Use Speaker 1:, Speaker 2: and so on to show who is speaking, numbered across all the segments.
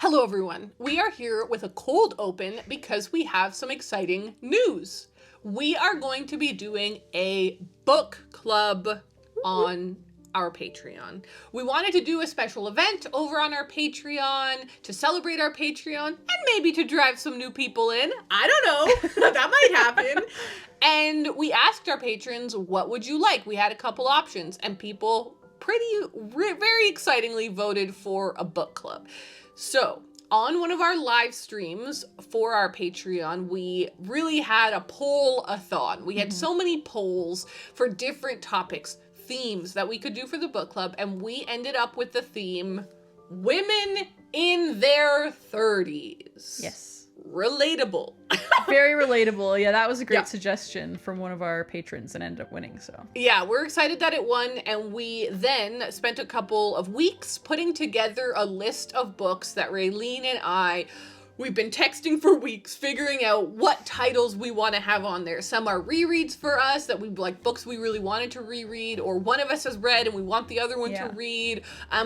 Speaker 1: Hello, everyone. We are here with a cold open because we have some exciting news. We are going to be doing a book club on our Patreon. We wanted to do a special event over on our Patreon to celebrate our Patreon and maybe to drive some new people in. I don't know. That might happen. And we asked our patrons, what would you like? We had a couple options and people very excitingly voted for a book club. So, on one of our live streams for our Patreon, we really had a poll-a-thon. We had so many polls for different topics, themes that we could do for the book club, and we ended up with the theme, Women in Their 30s.
Speaker 2: Yes.
Speaker 1: Relatable.
Speaker 2: Very relatable. Yeah, that was a great suggestion from one of our patrons and ended up winning, so.
Speaker 1: Yeah, we're excited that it won, and we then spent a couple of weeks putting together a list of books that Raeleen and we've been texting for weeks, figuring out what titles we want to have on there. Some are rereads for us, that we like books we really wanted to reread, or one of us has read and we want the other one to read,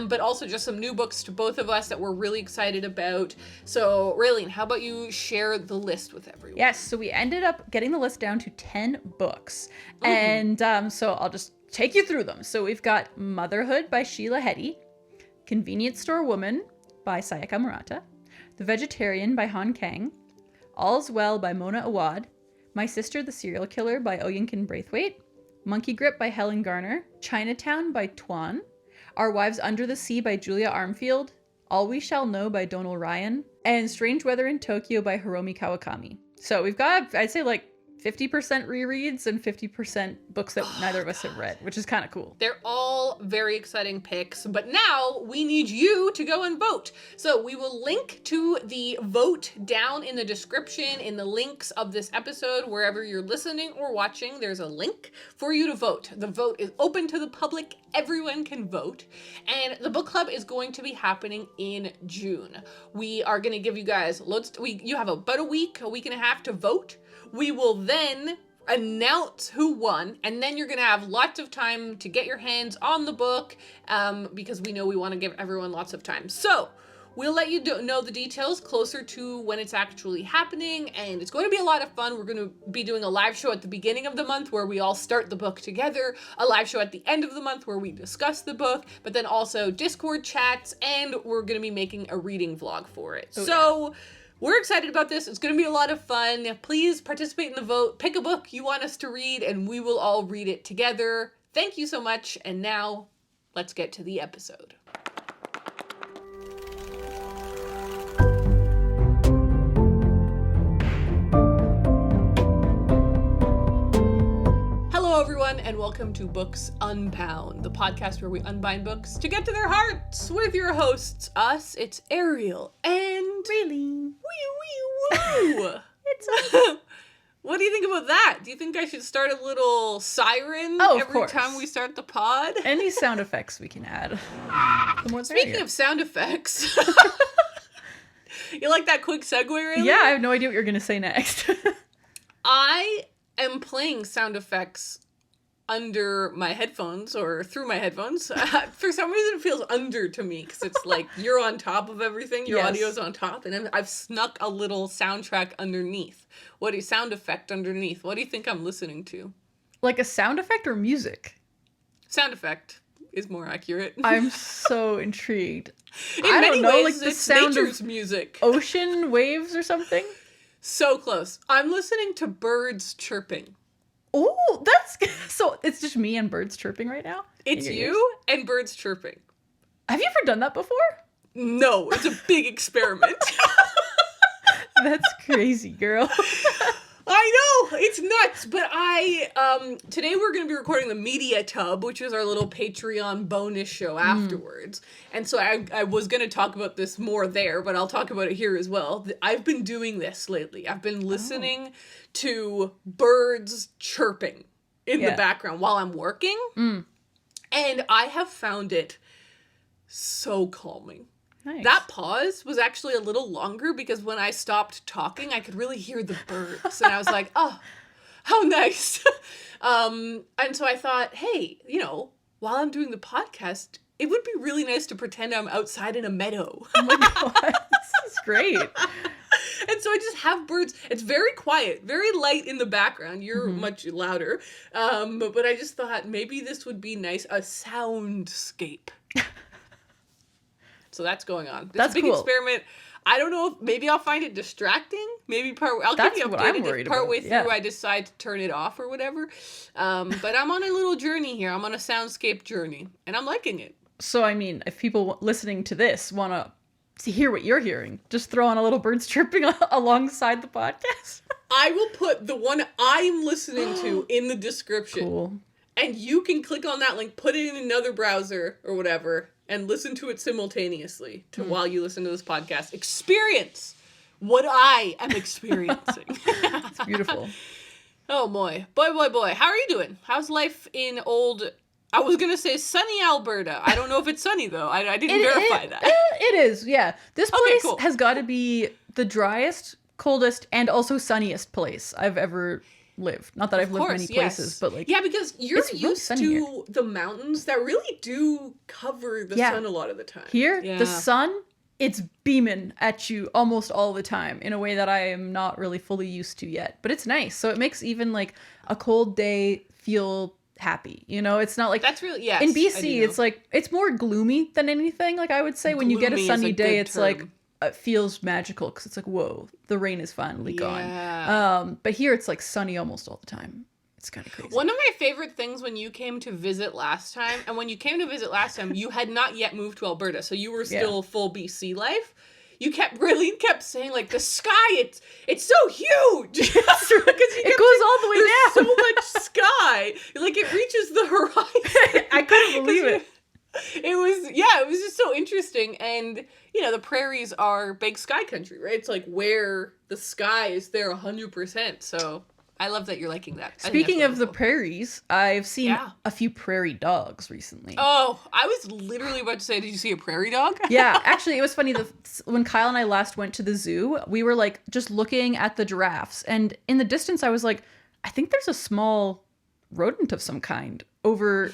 Speaker 1: but also just some new books to both of us that we're really excited about. So, Raeleen, how about you share the list with everyone?
Speaker 2: Yes, so we ended up getting the list down to 10 books, and so I'll just take you through them. So we've got Motherhood by Sheila Heti, Convenience Store Woman by Sayaka Murata, The Vegetarian by Han Kang, All's Well by Mona Awad, My Sister the Serial Killer by Oyinkan Braithwaite, Monkey Grip by Helen Garner, Chinatown by Tuan, Our Wives Under the Sea by Julia Armfield, All We Shall Know by Donal Ryan, and Strange Weather in Tokyo by Hiromi Kawakami. So we've got, I'd say, like 50% rereads and 50% books that neither of us have read, which is kind of cool.
Speaker 1: They're all very exciting picks, but now we need you to go and vote. So we will link to the vote down in the description, in the links of this episode, wherever you're listening or watching, there's a link for you to vote. The vote is open to the public. Everyone can vote. And the book club is going to be happening in June. We are going to give you guys you have about a week and a half to vote. We will then announce who won, and then you're going to have lots of time to get your hands on the book, because we know we want to give everyone lots of time. So, we'll let you know the details closer to when it's actually happening, and it's going to be a lot of fun. We're going to be doing a live show at the beginning of the month where we all start the book together, a live show at the end of the month where we discuss the book, but then also Discord chats, and we're going to be making a reading vlog for it. We're excited about this. It's going to be a lot of fun. Please participate in the vote. Pick a book you want us to read, and we will all read it together. Thank you so much. And now, let's get to the episode. Hello, everyone, and welcome to Books Unbound, the podcast where we unbind books to get to their hearts with your hosts. It's Ariel and
Speaker 2: Raeleen.
Speaker 1: Woo! It's What do you think about that? Do you think I should start a little siren every time we start the pod?
Speaker 2: Any sound effects we can add.
Speaker 1: Speaking of sound effects, you like that quick segue, really?
Speaker 2: Yeah, I have no idea what you're going to say next.
Speaker 1: I am playing sound effects under my headphones or through my headphones. For some reason it feels under to me because it's like you're on top of everything, your audio's on top, and I've snuck a little soundtrack underneath. Sound effect underneath? What do you think I'm listening to?
Speaker 2: Like a sound effect or music?
Speaker 1: Sound effect is more accurate.
Speaker 2: I'm so intrigued.
Speaker 1: I don't know,
Speaker 2: like the sound
Speaker 1: nature's
Speaker 2: of
Speaker 1: music.
Speaker 2: Ocean waves or something?
Speaker 1: So close. I'm listening to birds chirping.
Speaker 2: Oh, that's... So it's just me and birds chirping right now?
Speaker 1: It's you and birds chirping.
Speaker 2: Have you ever done that before?
Speaker 1: No, it's a big experiment.
Speaker 2: That's crazy, girl.
Speaker 1: I know, it's nuts, but today we're going to be recording the Media Tub, which is our little Patreon bonus show afterwards. And so I was going to talk about this more there, but I'll talk about it here as well. I've been doing this lately. I've been listening to birds chirping in the background while I'm working. And I have found it so calming.
Speaker 2: Nice.
Speaker 1: That pause was actually a little longer because when I stopped talking, I could really hear the birds. And I was like, oh, how nice. And so I thought, hey, while I'm doing the podcast, it would be really nice to pretend I'm outside in a meadow.
Speaker 2: Oh my God. great.
Speaker 1: And so I just have birds. It's very quiet, very light in the background. You're much louder. But I just thought maybe this would be nice. A soundscape. So that's going on. This
Speaker 2: That's
Speaker 1: big
Speaker 2: cool.
Speaker 1: experiment. I don't know if maybe I'll find it distracting. Maybe I'll
Speaker 2: That's
Speaker 1: keep you
Speaker 2: what I'm
Speaker 1: updated
Speaker 2: worried
Speaker 1: if partway
Speaker 2: about.
Speaker 1: through
Speaker 2: Yeah.
Speaker 1: I decide to turn it off or whatever. But I'm on a little journey here. I'm on a soundscape journey, and I'm liking it.
Speaker 2: So, I mean, if people listening to this want to hear what you're hearing, just throw on a little birds chirping alongside the podcast.
Speaker 1: I will put the one I'm listening to in the description.
Speaker 2: Cool.
Speaker 1: And you can click on that link, put it in another browser or whatever, and listen to it simultaneously while you listen to this podcast. Experience what I am experiencing.
Speaker 2: It's beautiful.
Speaker 1: Oh boy. Boy. How are you doing? How's life in I was going to say sunny Alberta. I don't know if it's sunny though. I didn't verify that.
Speaker 2: It is, yeah. This place
Speaker 1: cool.
Speaker 2: has got to be the driest, coldest, and also sunniest place I've ever lived. Not that I've lived many places, but like...
Speaker 1: Yeah, because you're
Speaker 2: it's really
Speaker 1: used
Speaker 2: sunny
Speaker 1: to
Speaker 2: here.
Speaker 1: the mountains that really do cover the sun a lot of the time.
Speaker 2: Here,
Speaker 1: Yeah.
Speaker 2: the sun, it's beaming at you almost all the time in a way that I am not really fully used to yet. But it's nice. So it makes even like a cold day feel happy. You know, it's not like...
Speaker 1: That's really... Yes,
Speaker 2: in
Speaker 1: I do
Speaker 2: BC,
Speaker 1: know.
Speaker 2: it's like, it's more gloomy than anything. Like I would say when you get a
Speaker 1: Gloomy is
Speaker 2: sunny
Speaker 1: a
Speaker 2: day,
Speaker 1: good
Speaker 2: it's like...
Speaker 1: term.
Speaker 2: It feels magical because it's like, whoa, the rain is finally
Speaker 1: Yeah.
Speaker 2: gone. But here it's like sunny almost all the time. It's kind of crazy.
Speaker 1: One of my favorite things when you came to visit last time, and when you came to visit last time, you had not yet moved to Alberta, so you were still full BC life. Raeleen kept saying, like, the sky, it's so huge.
Speaker 2: It goes all the way down.
Speaker 1: So much sky. Like, it reaches the horizon.
Speaker 2: I couldn't believe it.
Speaker 1: It was just so interesting. And, you know, the prairies are big sky country, right? It's like where the sky is there 100%. So I love that you're liking that. I think
Speaker 2: Speaking
Speaker 1: that's
Speaker 2: of the
Speaker 1: wonderful.
Speaker 2: prairies, I've seen
Speaker 1: Yeah.
Speaker 2: a few prairie dogs recently.
Speaker 1: Oh, I was literally about to say, did you see a prairie dog?
Speaker 2: Yeah, actually, it was funny. When Kyle and I last went to the zoo, we were like just looking at the giraffes. And in the distance, I was like, I think there's a small rodent of some kind over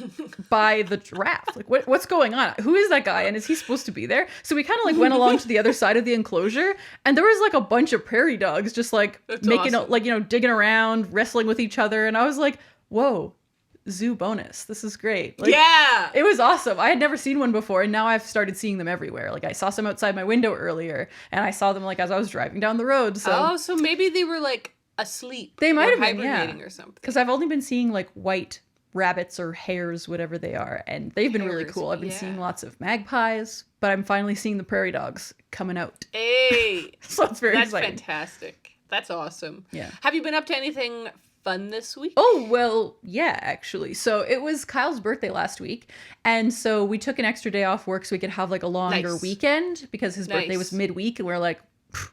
Speaker 2: by the giraffe. Like, what's going on? Who is that guy? And is he supposed to be there? So we kind of like went along to the other side of the enclosure, and there was like a bunch of prairie dogs just like
Speaker 1: That's
Speaker 2: making
Speaker 1: awesome.
Speaker 2: like, you know, digging around, wrestling with each other. And I was like, whoa, zoo bonus. This is great. Like,
Speaker 1: Yeah.
Speaker 2: it was awesome. I had never seen one before, and now I've started seeing them everywhere. Like, I saw some outside my window earlier, and I saw them like as I was driving down the road. So
Speaker 1: So maybe they were like asleep.
Speaker 2: They might
Speaker 1: or
Speaker 2: have been, yeah.
Speaker 1: hibernating or something.
Speaker 2: because I've only been seeing like white rabbits or hares, whatever they are, and they've been really
Speaker 1: Hares,
Speaker 2: cool. I've been
Speaker 1: yeah.
Speaker 2: seeing lots of magpies, but I'm finally seeing the prairie dogs coming out.
Speaker 1: Hey,
Speaker 2: So it's very
Speaker 1: that's
Speaker 2: exciting.
Speaker 1: fantastic. That's awesome.
Speaker 2: Yeah.
Speaker 1: Have you been up to anything fun this week?
Speaker 2: Oh, well, yeah, actually. So it was Kyle's birthday last week. And so we took an extra day off work so we could have like a longer
Speaker 1: Nice.
Speaker 2: weekend because his birthday was
Speaker 1: Nice.
Speaker 2: midweek. And we are like,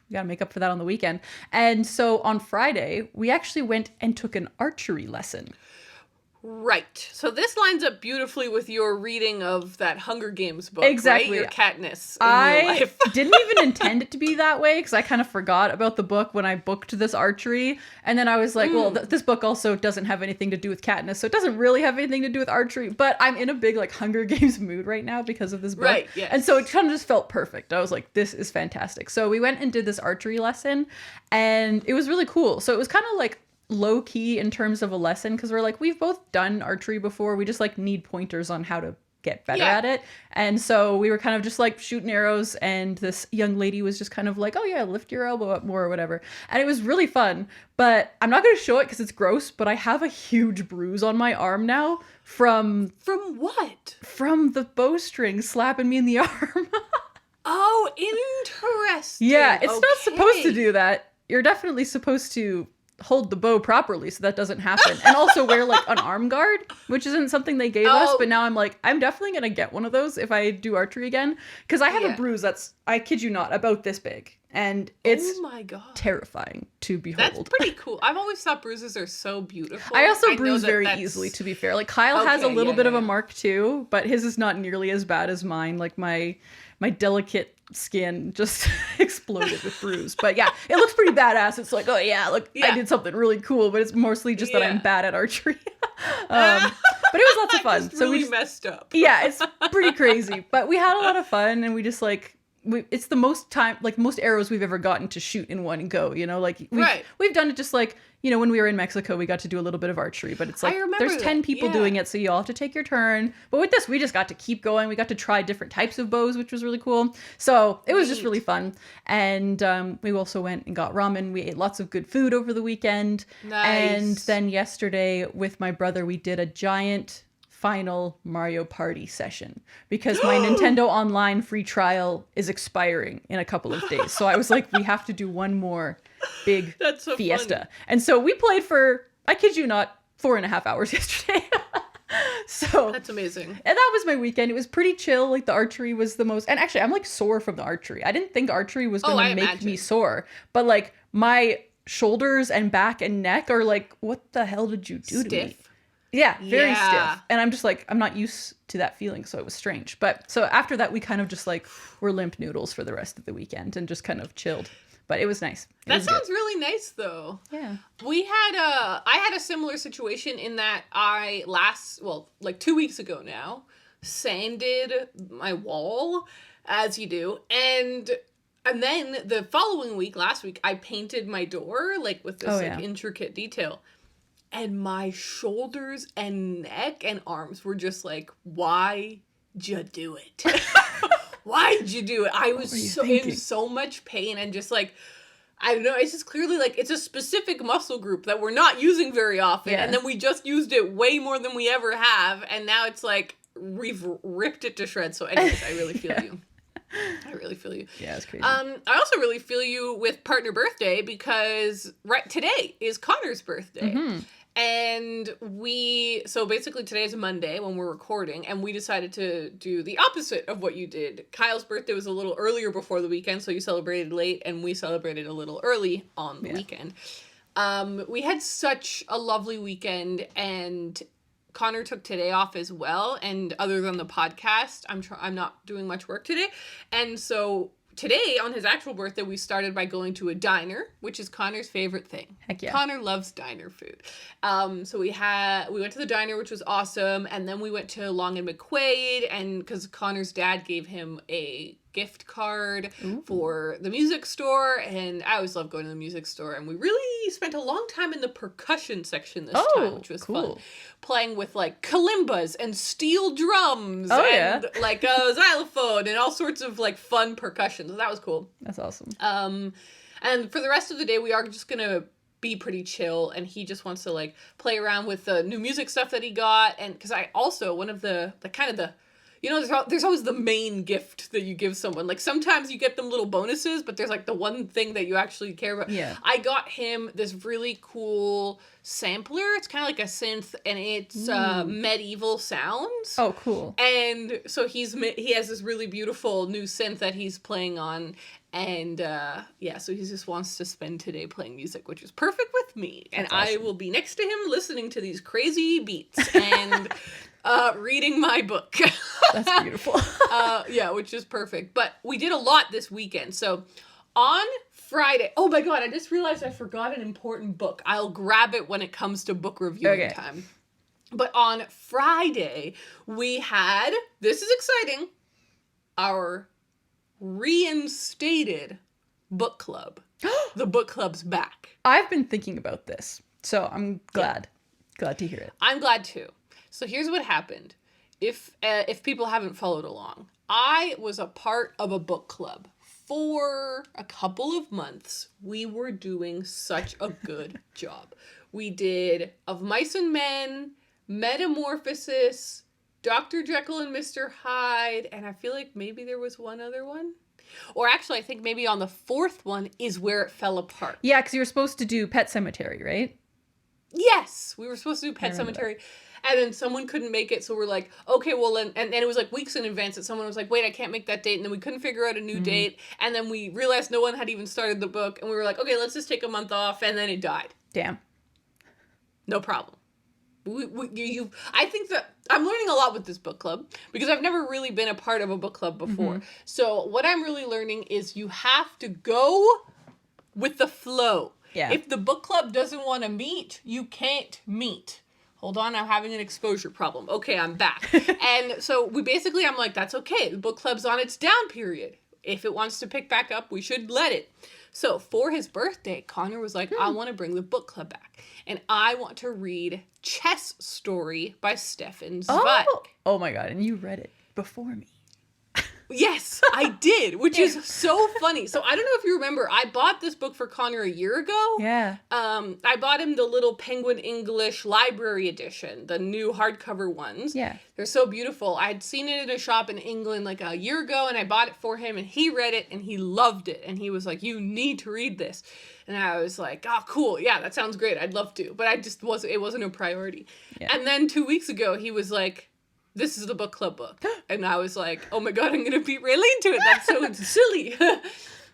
Speaker 2: we got to make up for that on the weekend. And so on Friday, we actually went and took an archery lesson.
Speaker 1: Right. So this lines up beautifully with your reading of that Hunger Games book,
Speaker 2: Exactly.
Speaker 1: right? Your Katniss in real
Speaker 2: I
Speaker 1: life.
Speaker 2: didn't even intend it to be that way because I kind of forgot about the book when I booked this archery. And then I was like, well, this book also doesn't have anything to do with Katniss, so it doesn't really have anything to do with archery. But I'm in a big like Hunger Games mood right now because of this book.
Speaker 1: Right, yes.
Speaker 2: And so it kind of just felt perfect. I was like, this is fantastic. So we went and did this archery lesson, and it was really cool. So it was kind of like low key in terms of a lesson because we're like, we've both done archery before. We just like need pointers on how to get better
Speaker 1: Yeah.
Speaker 2: at it. And so we were kind of just like shooting arrows, and this young lady was just kind of like, oh yeah, lift your elbow up more or whatever. And it was really fun, but I'm not going to show it because it's gross, but I have a huge bruise on my arm now from
Speaker 1: what?
Speaker 2: the bowstring slapping me in the arm.
Speaker 1: Oh, interesting.
Speaker 2: Yeah, it's not supposed to
Speaker 1: Okay.
Speaker 2: do that. You're definitely supposed to hold the bow properly so that doesn't happen, and also wear like an arm guard, which isn't something they gave us,
Speaker 1: Oh.
Speaker 2: but now I'm like, I'm definitely gonna get one of those if I do archery again, because I have
Speaker 1: Yeah.
Speaker 2: a bruise that's, I kid you not, about this big, and it's
Speaker 1: Oh my god.
Speaker 2: terrifying to
Speaker 1: That's
Speaker 2: behold.
Speaker 1: pretty cool. I've always thought bruises are so beautiful.
Speaker 2: I also
Speaker 1: know
Speaker 2: bruise
Speaker 1: that
Speaker 2: very
Speaker 1: that's-
Speaker 2: easily, to be fair. Like Kyle has a
Speaker 1: Okay,
Speaker 2: little
Speaker 1: yeah,
Speaker 2: bit
Speaker 1: yeah,
Speaker 2: of a
Speaker 1: yeah.
Speaker 2: mark too, but his is not nearly as bad as mine. Like my delicate skin just exploded with bruise. But yeah, it looks pretty badass. It's like, oh yeah, look, I
Speaker 1: Yeah.
Speaker 2: did something really cool, but it's mostly just that I'm
Speaker 1: Yeah.
Speaker 2: bad at archery. But it was lots of fun.
Speaker 1: Just
Speaker 2: So
Speaker 1: really
Speaker 2: we
Speaker 1: messed up.
Speaker 2: yeah, it's pretty crazy. But we had a lot of fun, and we just like it's the most time, like most arrows we've ever gotten to shoot in one go, you know, like we've done it just like, you know, when we were in Mexico, we got to do a little bit of archery, but it's like there's 10 people doing it, so you all have to take your turn. But with this, we just got to keep going. We got to try different types of bows, which was really cool. So it was just really fun. And we also went and got ramen. We ate lots of good food over the weekend.
Speaker 1: Nice.
Speaker 2: And then yesterday with my brother, we did a giant final Mario Party session because my Nintendo Online free trial is expiring in a couple of days. So I was like, we have to do one more big fiesta.
Speaker 1: Funny.
Speaker 2: And so we played for, I kid you not, 4.5 hours yesterday. So
Speaker 1: that's amazing.
Speaker 2: And that was my weekend. It was pretty chill. Like the archery was the most, and actually I'm like sore from the archery. I didn't think archery was going to make me sore, but like my shoulders and back and neck are like, what the hell did you do to me? Yeah, very stiff. And I'm just like, I'm not used to that feeling, so it was strange. But so after that, we kind of just like were limp noodles for the rest of the weekend and just kind of chilled. But it was nice.
Speaker 1: That sounds really nice, though.
Speaker 2: Yeah.
Speaker 1: I had a similar situation in that like 2 weeks ago now, sanded my wall, as you do, and then the following week, last week, I painted my door like with this intricate detail. And my shoulders and neck and arms were just like, why'd you do it? Why'd you do it? I was in so much pain and just like, I don't know, it's just clearly like, it's a specific muscle group that we're not using very often. Yeah. And then we just used it way more than we ever have. And now it's like, we've ripped it to shreds. So anyways, I really feel you. I really feel you.
Speaker 2: Yeah, it's crazy.
Speaker 1: I also really feel you with partner birthday because today is Connor's birthday. Mm-hmm. And so basically today is Monday when we're recording, and we decided to do the opposite of what you did. Kyle's birthday was a little earlier before the weekend, so you celebrated late, and we celebrated a little early on the weekend. We had such a lovely weekend, and Connor took today off as well, and other than the podcast, I'm not doing much work today, and so today, on his actual birthday, we started by going to a diner, which is Connor's favorite thing.
Speaker 2: Heck yeah.
Speaker 1: Connor loves diner food. So we went to the diner, which was awesome, and then we went to Long and McQuaid, and because Connor's dad gave him a gift card for the music store, and I always love going to the music store, and we really spent a long time in the percussion section this time, which was fun. Playing with like kalimbas and steel drums and like a xylophone and all sorts of like fun percussion. So that was cool.
Speaker 2: That's awesome.
Speaker 1: And for the rest of the day, we are just gonna be pretty chill, and he just wants to like play around with the new music stuff that he got, and because I also one of the kind of the, you know, there's always the main gift that you give someone. Like, sometimes you get them little bonuses, but there's, like, the one thing that you actually care about. Yeah. I got him this really cool sampler. It's kind of like a synth, and it's medieval sounds.
Speaker 2: Oh, cool.
Speaker 1: And so he has this really beautiful new synth that he's playing on. And, so he just wants to spend today playing music, which is perfect with me. And I will be next to him listening to these crazy beats and reading my book.
Speaker 2: That's beautiful.
Speaker 1: Which is perfect. But we did a lot this weekend. So on Friday, oh my God, I just realized I forgot an important book. I'll grab it when it comes to book reviewing time. But on Friday, we had, this is exciting, our reinstated book club. The book club's back.
Speaker 2: I've been thinking about this, so I'm glad to hear it.
Speaker 1: I'm glad too. So here's what happened. If people haven't followed along, I was a part of a book club for a couple of months. We were doing such a good job. We did Of Mice and Men, Metamorphosis, Dr. Jekyll and Mr. Hyde, and I feel like maybe there was one other one. Or actually, I think maybe on the fourth one is where it fell apart.
Speaker 2: Yeah, because you were supposed to do Pet Sematary, right?
Speaker 1: Yes, we were supposed to do Pet Sematary. And then someone couldn't make it, so we're like, okay, well, and it was like weeks in advance that someone was like, wait, I can't make that date, and then we couldn't figure out a new date, and then we realized no one had even started the book, and we were like, okay, let's just take a month off, and then it died.
Speaker 2: Damn.
Speaker 1: No problem. I think that I'm learning a lot with this book club, because I've never really been a part of a book club before. Mm-hmm. So what I'm really learning is you have to go with the flow. Yeah. If the book club doesn't want to meet, you can't meet. Hold on, I'm having an exposure problem. Okay, I'm back. And so I'm like, that's okay. The book club's on its down period. if it wants to pick back up, we should let it. So for his birthday, Connor was like, I want to bring the book club back. And I want to read Chess Story by Stefan Zweig.
Speaker 2: Oh my God. And you read it before me.
Speaker 1: Yes, I did, which is so funny. So I don't know if you remember, I bought this book for Connor a year ago.
Speaker 2: Yeah.
Speaker 1: I bought him the little Penguin English library edition, the new hardcover ones.
Speaker 2: Yeah.
Speaker 1: They're so beautiful. I'd seen it in a shop in England like a year ago, and I bought it for him, and he read it, and he loved it. And he was like, you need to read this. And I was like, oh, cool. Yeah, that sounds great. I'd love to. But it wasn't a priority. Yeah. And then 2 weeks ago, he was like, this is the book club book. And I was like, oh my God, I'm going to beat Raeleen to it. That's so silly.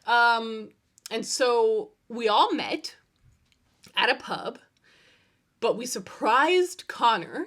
Speaker 1: And so we all met at a pub, but we surprised Connor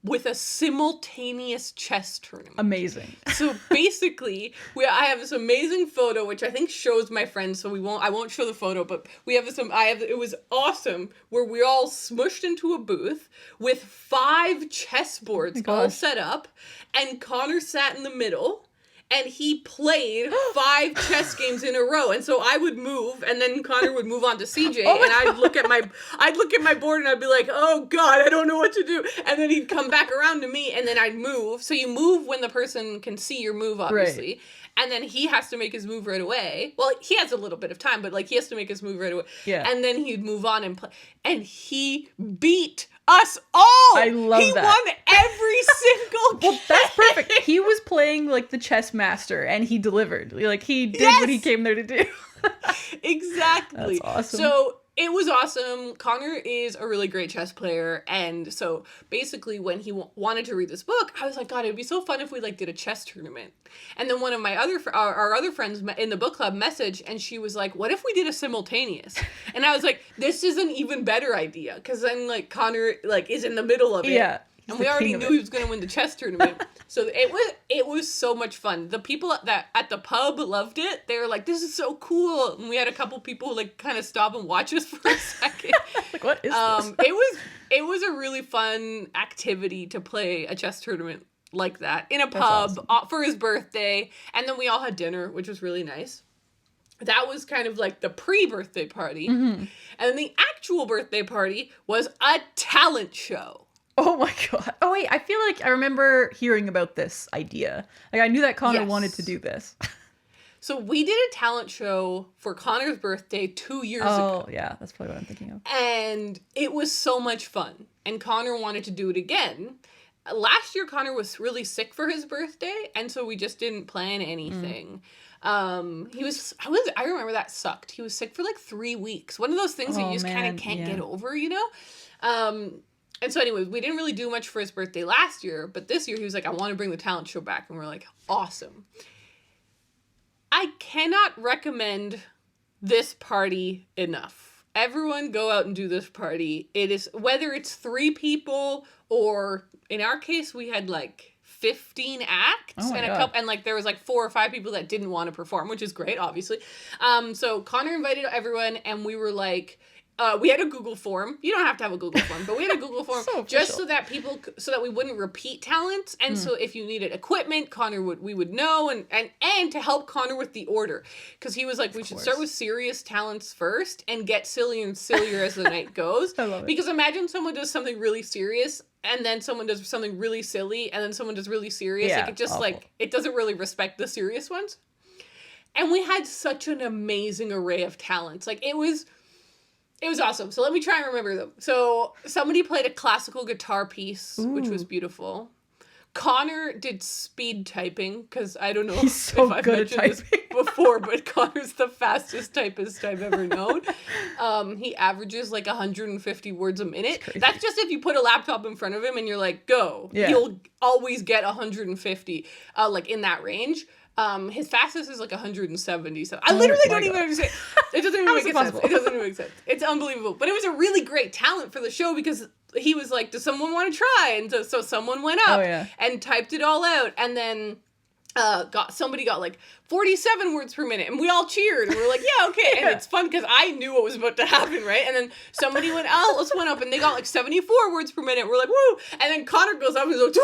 Speaker 1: with a simultaneous chess tournament.
Speaker 2: Amazing.
Speaker 1: So basically, I have this amazing photo, which I think shows my friends, so I won't show the photo, but it was awesome, where we all smushed into a booth with 5 chessboards all set up, and Connor sat in the middle, and he played 5 chess games in a row. And so I would move, and then Connor would move on to CJ, and I'd look at my board, and I'd be like, oh God, I don't know what to do. And then he'd come back around to me, and then I'd move. So you move when the person can see your move, obviously. Right. And then he has to make his move right away. Well, he has a little bit of time, but like he has to make his move right away. Yeah. And then he'd move on and play. And he beat us all.
Speaker 2: I love that.
Speaker 1: He won every single game.
Speaker 2: Well, that's perfect. He was playing like the chess master, and he delivered. Like he did what he came there to do.
Speaker 1: Exactly.
Speaker 2: That's awesome.
Speaker 1: So it was awesome. Connor is a really great chess player, and so basically when he wanted to read this book, I was like, God, it'd be so fun if we like did a chess tournament. And then one of my our other friends in the book club messaged, and she was like, what if we did a simultaneous? And I was like, this is an even better idea, because then like Connor like is in the middle of it.
Speaker 2: Yeah.
Speaker 1: And we already knew he was going to win the chess tournament. So it was so much fun. The people at the pub loved it. They were like, this is so cool. And we had a couple people who like kind of stop and watch us for a second.
Speaker 2: Like, what is this?
Speaker 1: It was a really fun activity to play a chess tournament like that in a pub for his birthday. And then we all had dinner, which was really nice. That was kind of like the pre-birthday party. Mm-hmm. And then the actual birthday party was a talent show.
Speaker 2: Oh my God. Oh wait, I feel like I remember hearing about this idea. Like I knew that Connor wanted to do this.
Speaker 1: So we did a talent show for Connor's birthday 2 years ago.
Speaker 2: Oh yeah, that's probably what I'm thinking of.
Speaker 1: And it was so much fun. And Connor wanted to do it again. Last year, Connor was really sick for his birthday, and so we just didn't plan anything. I remember that sucked. He was sick for like 3 weeks. One of those things that you just kind of can't get over, you know? And so anyway, we didn't really do much for his birthday last year, but this year he was like, I want to bring the talent show back. And we're like, awesome. I cannot recommend this party enough. Everyone go out and do this party. It is, whether it's 3 people or in our case, we had like 15 acts and a couple, and like there was like 4 or 5 people that didn't want to perform, which is great, obviously. So Connor invited everyone, and we were like, we had a Google form. You don't have to have a Google form, but we had a Google form just so that so that we wouldn't repeat talents. And so if you needed equipment, we would know, and to help Connor with the order. Because he was like, we should start with serious talents first and get sillier and sillier as the night goes.
Speaker 2: I love it.
Speaker 1: Because imagine someone does something really serious, and then someone does something really silly, and then someone does really serious.
Speaker 2: Yeah,
Speaker 1: like, it just like, it doesn't really respect the serious ones. And we had such an amazing array of talents. Like, it was awesome. So let me try and remember them. So somebody played a classical guitar piece, which was beautiful. Connor did speed typing, because I don't know if I've mentioned this before, but Connor's the fastest typist I've ever known. He averages like 150 words a minute. That's just if you put a laptop in front of him and you're like, go. Yeah. He'll always get 150, like in that range. His fastest is like 170. So I literally don't even understand. It doesn't even make sense. It doesn't even make sense. It's unbelievable. But it was a really great talent for the show, because he was like, does someone want to try? And so someone went up and typed it all out. And then somebody got like 47 words per minute, and we all cheered, and we were like, yeah, okay. And it's fun because I knew what was about to happen, right? And then somebody else went up, and they got like 74 words per minute. We're like, woo! And then Connor goes up and goes,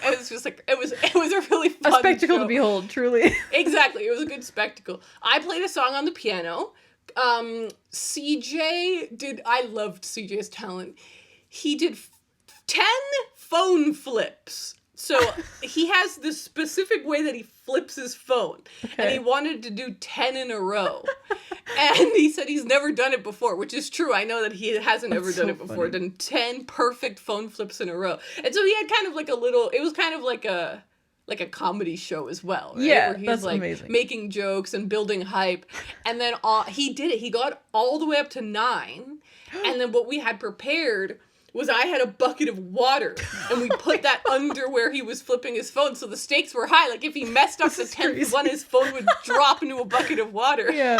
Speaker 1: and it's just like it was a really fun
Speaker 2: A spectacle
Speaker 1: show.
Speaker 2: to behold, truly.
Speaker 1: Exactly, it was a good spectacle. I played a song on the piano. CJ did. I loved CJ's talent. He did 10 phone flips. So he has this specific way that he flips his phone. Okay. And he wanted to do 10 in a row. And he said he's never done it before, which is true. I know that he hasn't ever done it before. Funny. Done 10 perfect phone flips in a row. And so he had kind of like it was kind of like a comedy show as well, right?
Speaker 2: Yeah,
Speaker 1: where he's
Speaker 2: that's
Speaker 1: like
Speaker 2: amazing.
Speaker 1: Making jokes and building hype. And then he did it. He got all the way up to 9. And then what we had prepared was I had a bucket of water, and we put that under where he was flipping his phone, so the stakes were high. Like, if he messed up the 10th one, his phone would drop into a bucket of water.
Speaker 2: Yeah.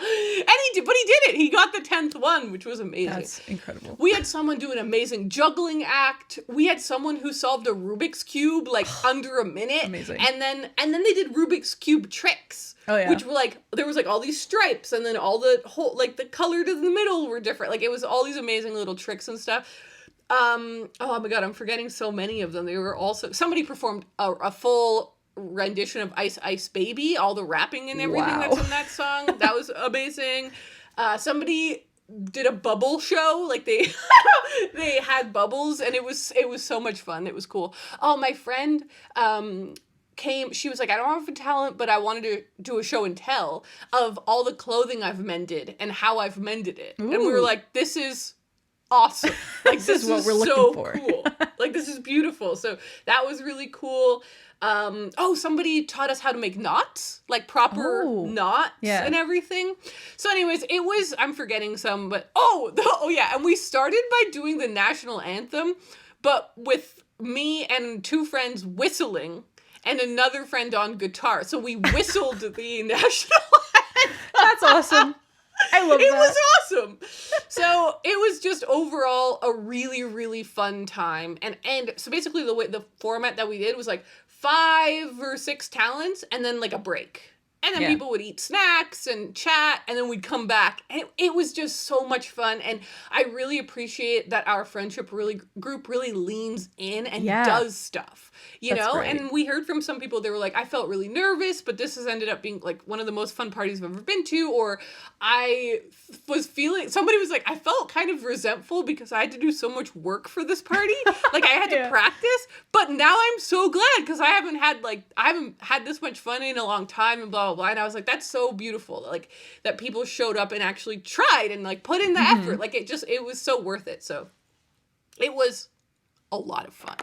Speaker 1: And he did it. He got the 10th one, which was amazing.
Speaker 2: That's incredible.
Speaker 1: We had someone do an amazing juggling act. We had someone who solved a Rubik's Cube, like, under a minute.
Speaker 2: Amazing.
Speaker 1: And then they did Rubik's Cube tricks. Oh, yeah. Which were like, there was like all these stripes, and then all the whole, like the colors in the middle were different. Like, it was all these amazing little tricks and stuff. Oh my God, I'm forgetting so many of them. They were also, somebody performed a full rendition of Ice Ice Baby, all the rapping and everything that's in that song. That was amazing. Somebody did a bubble show. Like, they had bubbles, and it was so much fun. It was cool. Oh, my friend, she was like, I don't have a talent, but I wanted to do a show and tell of all the clothing I've mended and how I've mended it. Ooh. And we were like, this is awesome. Like, this is what we're looking for. Cool. Like, this is beautiful. So that was really cool. Somebody taught us how to make knots, like proper knots and everything. So anyways, I'm forgetting some, but and we started by doing the national anthem, but with me and 2 friends whistling, and another friend on guitar. So we whistled the national anthem.
Speaker 2: That's awesome. I love that.
Speaker 1: It was awesome. So it was just overall a really, really fun time. And so basically the format that we did was like 5 or 6 talents and then like a break. And then people would eat snacks and chat, and then we'd come back. And it was just so much fun. And I really appreciate that our friendship group really leans in and does stuff, you know? Great. And we heard from some people, they were like, I felt really nervous, but this has ended up being like one of the most fun parties I've ever been to. Or somebody was like, I felt kind of resentful because I had to do so much work for this party. Like, I had to practice, but now I'm so glad because I haven't had this much fun in a long time and blah, blah, blah. And I was like, that's so beautiful. Like, that people showed up and actually tried and like put in the effort. Like, it was so worth it. So it was a lot of fun.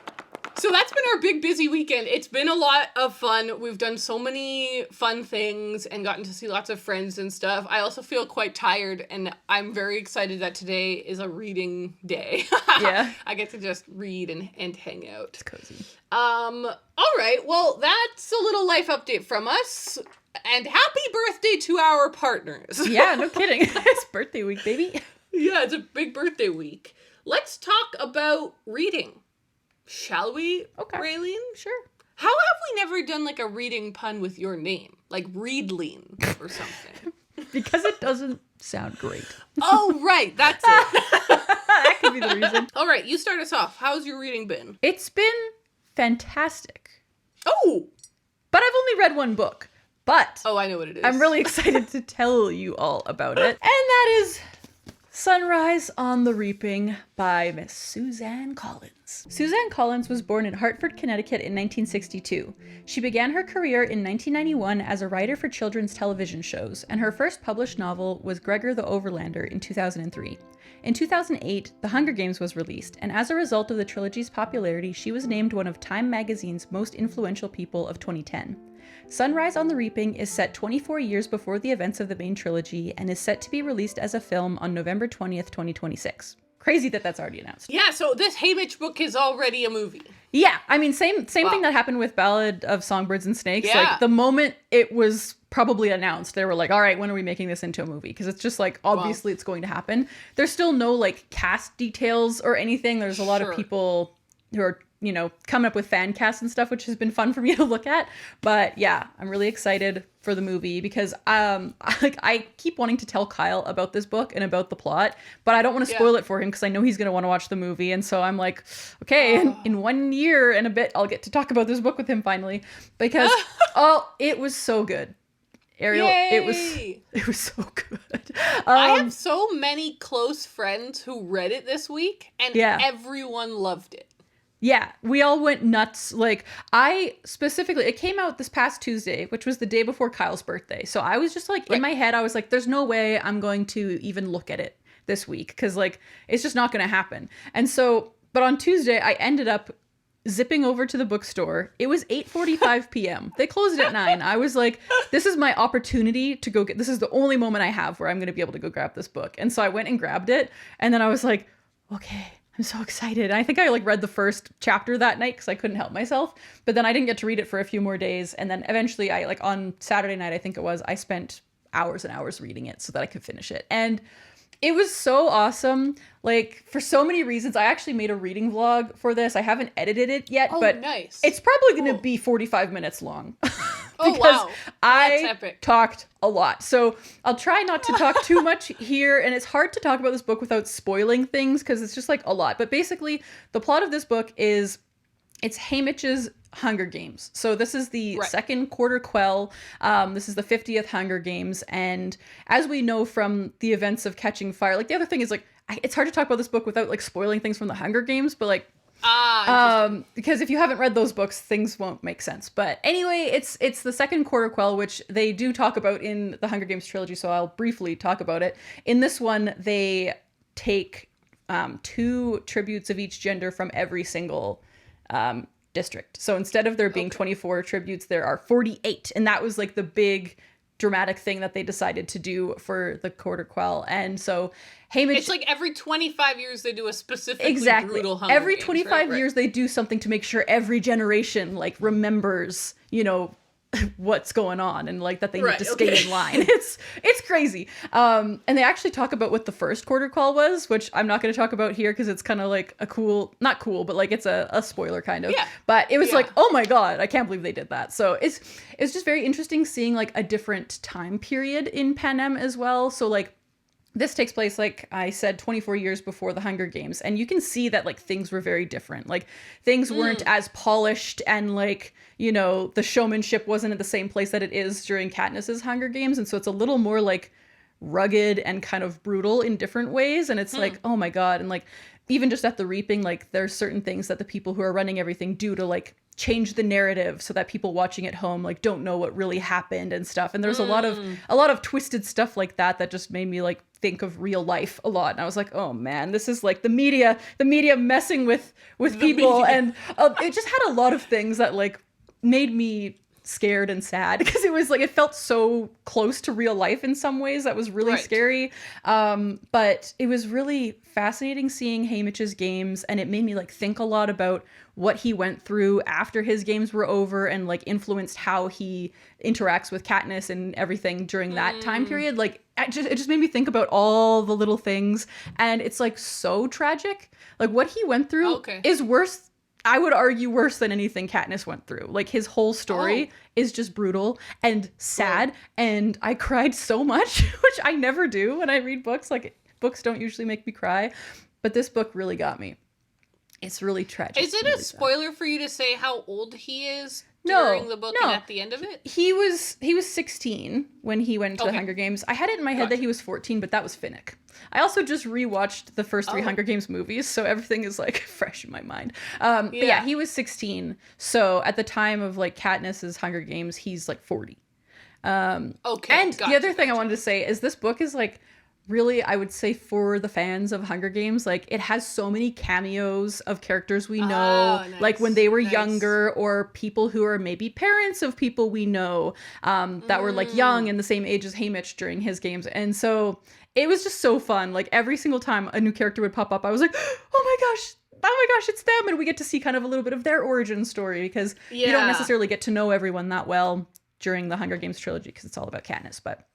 Speaker 1: So that's been our big busy weekend. It's been a lot of fun. We've done so many fun things and gotten to see lots of friends and stuff. I also feel quite tired, and I'm very excited that today is a reading day. Yeah. I get to just read and hang out.
Speaker 2: It's cozy.
Speaker 1: All right. Well, that's a little life update from us. And happy birthday to our partners.
Speaker 2: Yeah, no kidding. It's birthday week, baby.
Speaker 1: Yeah, it's a big birthday week. Let's talk about reading. Shall we, Raeleen?
Speaker 2: Sure.
Speaker 1: How have we never done like a reading pun with your name? Like Readleen or something?
Speaker 2: Because it doesn't sound great.
Speaker 1: Oh, right. That's it.
Speaker 2: That could be the reason.
Speaker 1: All right. You start us off. How's your reading been?
Speaker 2: It's been fantastic.
Speaker 1: Oh.
Speaker 2: But I've only read 1 book. But
Speaker 1: I know what it is.
Speaker 2: I'm really excited to tell you all about it. And that is Sunrise on the Reaping by Miss Suzanne Collins. Suzanne Collins was born in Hartford, Connecticut in 1962. She began her career in 1991 as a writer for children's television shows, and her first published novel was Gregor the Overlander in 2003. In 2008, The Hunger Games was released, and as a result of the trilogy's popularity, she was named one of Time magazine's most influential people of 2010. Sunrise on the Reaping is set 24 years before the events of the main trilogy and is set to be released as a film on November 20th, 2026. Crazy that that's already announced.
Speaker 1: Yeah, so this Haymitch book is already a movie.
Speaker 2: Yeah, I mean, same thing that happened with Ballad of Songbirds and Snakes. Yeah. Like, the moment it was probably announced, they were like, all right, when are we making this into a movie? Because it's just like, obviously it's going to happen. There's still no like cast details or anything. There's a lot of people who are coming up with fan casts and stuff, which has been fun for me to look at. But yeah, I'm really excited for the movie because I keep wanting to tell Kyle about this book and about the plot, but I don't want to spoil it for him because I know he's going to want to watch the movie. And so I'm like, okay, in 1 year and a bit, I'll get to talk about this book with him finally, because it was so good. Ariel,
Speaker 1: Yay!
Speaker 2: it was so good.
Speaker 1: I have so many close friends who read it this week, and everyone loved it.
Speaker 2: Yeah, we all went nuts. Like, it came out this past Tuesday, which was the day before Kyle's birthday. So I was just like, in my head, I was like, there's no way I'm going to even look at it this week, because like, it's just not going to happen. And so, but on Tuesday, I ended up zipping over to the bookstore. It was 8:45 p.m. They closed at 9. I was like, this is my opportunity to go this is the only moment I have where I'm going to be able to go grab this book. And so I went and grabbed it. And then I was like, okay, I'm so excited. I think I like read the first chapter that night because I couldn't help myself. But then I didn't get to read it for a few more days. And then eventually I like on Saturday night, I think it was, I spent hours and hours reading it so that I could finish it. And it was so awesome. Like, for so many reasons. I actually made a reading vlog for this. I haven't edited it yet, but
Speaker 1: nice.
Speaker 2: It's probably going to be 45 minutes long.
Speaker 1: Oh, wow.
Speaker 2: I talked a lot. So I'll try not to talk too much here. And it's hard to talk about this book without spoiling things because it's just like a lot. But basically, the plot of this book is it's Haymitch's Hunger Games. So this is the second quarter quell. This is the 50th Hunger Games. And as we know from the events of Catching Fire, like the other thing is like, it's hard to talk about this book without like spoiling things from the Hunger Games, but like, because if you haven't read those books, things won't make sense. But anyway, it's the second quarter quell, which they do talk about in the Hunger Games trilogy. So I'll briefly talk about it. In this one, they take 2 tributes of each gender from every single district. So instead of there being 24 tributes, there are 48. And that was like the big dramatic thing that they decided to do for the quarter quell. And so Haymitch,
Speaker 1: it's like every 25 years they do a specifically brutal Hunger
Speaker 2: every
Speaker 1: Games,
Speaker 2: 25 years they do something to make sure every generation like remembers, what's going on and like that they need to stay in line. It's crazy. And they actually talk about what the first quarter quell was, which I'm not going to talk about here because it's kind of like a cool, not cool, but like it's a spoiler kind of. Yeah. But it was like, oh my God, I can't believe they did that. So it's just very interesting seeing like a different time period in Panem as well. So like this takes place, like I said, 24 years before the Hunger Games. And you can see that like things were very different. Like things weren't as polished and like, the showmanship wasn't at the same place that it is during Katniss's Hunger Games. And so it's a little more like rugged and kind of brutal in different ways. And it's like, oh my God. And like, even just at the Reaping, like there's certain things that the people who are running everything do to like change the narrative so that people watching at home like don't know what really happened and stuff. And there's a lot of twisted stuff like that just made me like think of real life a lot. And I was like, oh man, this is like the media messing with people. And it just had a lot of things that like made me scared and sad because it was like it felt so close to real life in some ways that was really scary, but it was really fascinating seeing Haymitch's games, and it made me like think a lot about what he went through after his games were over and like influenced how he interacts with Katniss and everything during that time period. Like it just made me think about all the little things, and it's like so tragic. Like what he went through is worse, I would argue, worse than anything Katniss went through. Like his whole story is just brutal and sad, and I cried so much, which I never do when I read books. Like books don't usually make me cry, but this book really got me. It's really tragic.
Speaker 1: Is it a spoiler for you to say how old he is during the book and at the end of it?
Speaker 2: He was 16 when he went into the Hunger Games. I had it in my head that he was 14, but that was Finnick. I also just rewatched the first 3 Hunger Games movies, so everything is like fresh in my mind. But yeah, he was 16. So at the time of like Katniss's Hunger Games, he's like 40. And the other thing I wanted to say is this book is like really, I would say, for the fans of Hunger Games, like it has so many cameos of characters we know, like when they were younger, or people who are maybe parents of people we know that were like young and the same age as Haymitch during his games. And so it was just so fun. Like every single time a new character would pop up, I was like, oh my gosh, it's them. And we get to see kind of a little bit of their origin story because you don't necessarily get to know everyone that well during the Hunger Games trilogy because it's all about Katniss. But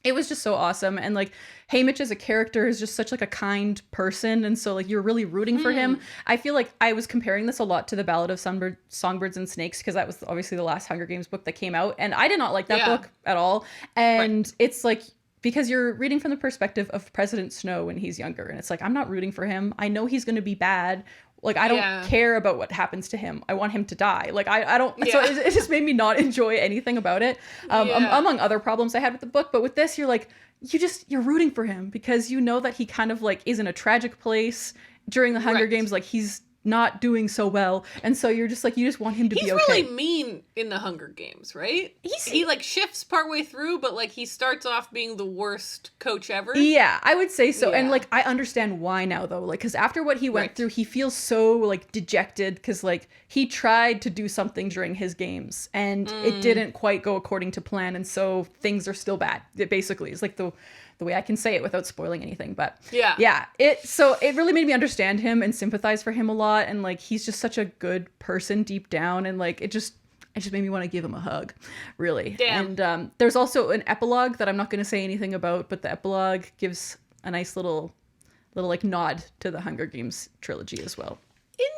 Speaker 2: it was just so awesome. And like Haymitch as a character is just such like a kind person, and so like you're really rooting for him. I feel like I was comparing this a lot to the Ballad of Songbirds and Snakes, because that was obviously the last Hunger Games book that came out, and I did not like that book at all. And it's like, because you're reading from the perspective of President Snow when he's younger, and it's like, I'm not rooting for him. I know he's going to be bad. Like, I don't care about what happens to him. I want him to die. Like, I don't. So it just made me not enjoy anything about it. Among other problems I had with the book. But with this, you're like, you're rooting for him, because you know that he kind of like is in a tragic place during the Hunger Games. Like, he's not doing so well, and so you're just like, you just want him to be okay.
Speaker 1: He's really mean in the Hunger Games, right? He like shifts partway through, but like he starts off being the worst coach ever.
Speaker 2: Yeah, I would say so. And like, I understand why now though, like, because after what he went through, he feels so like dejected, because like he tried to do something during his games and it didn't quite go according to plan, and so things are still bad. It basically is like the way I can say it without spoiling anything. But it really made me understand him and sympathize for him a lot. And like, he's just such a good person deep down. And like, it just made me want to give him a hug, really. Damn. And there's also an epilogue that I'm not going to say anything about, but the epilogue gives a nice little like nod to the Hunger Games trilogy as well.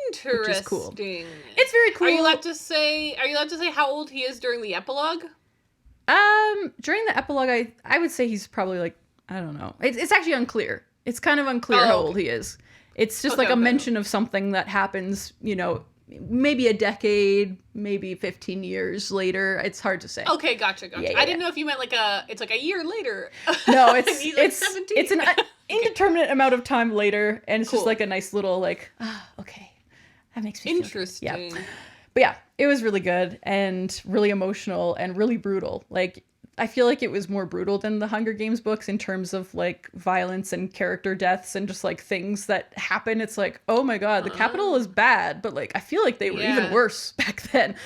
Speaker 1: Interesting.
Speaker 2: Which is cool. It's very cool.
Speaker 1: Are you allowed to say how old he is during the epilogue?
Speaker 2: During the epilogue, I would say he's probably like, I don't know. It's actually unclear. It's kind of unclear how old he is. It's just like a mention of something that happens, you know, maybe a decade, maybe 15 years later. It's hard to say.
Speaker 1: Okay, gotcha. I didn't know if you meant like it's like a year later.
Speaker 2: No, it's an indeterminate amount of time later, and it's just like a nice little like, okay, that makes me feel
Speaker 1: interesting.
Speaker 2: Good. Yeah. But yeah, it was really good and really emotional and really brutal. Like, I feel like it was more brutal than the Hunger Games books in terms of like violence and character deaths and just like things that happen. It's like, oh my God, the Capitol is bad, but like, I feel like they were even worse back then.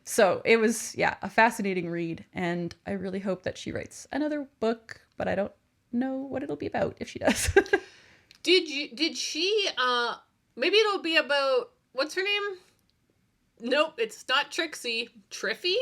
Speaker 2: So it was, a fascinating read, and I really hope that she writes another book, but I don't know what it'll be about if she does.
Speaker 1: Did she, maybe it'll be about, what's her name? Nope, it's not Trixie. Triffy?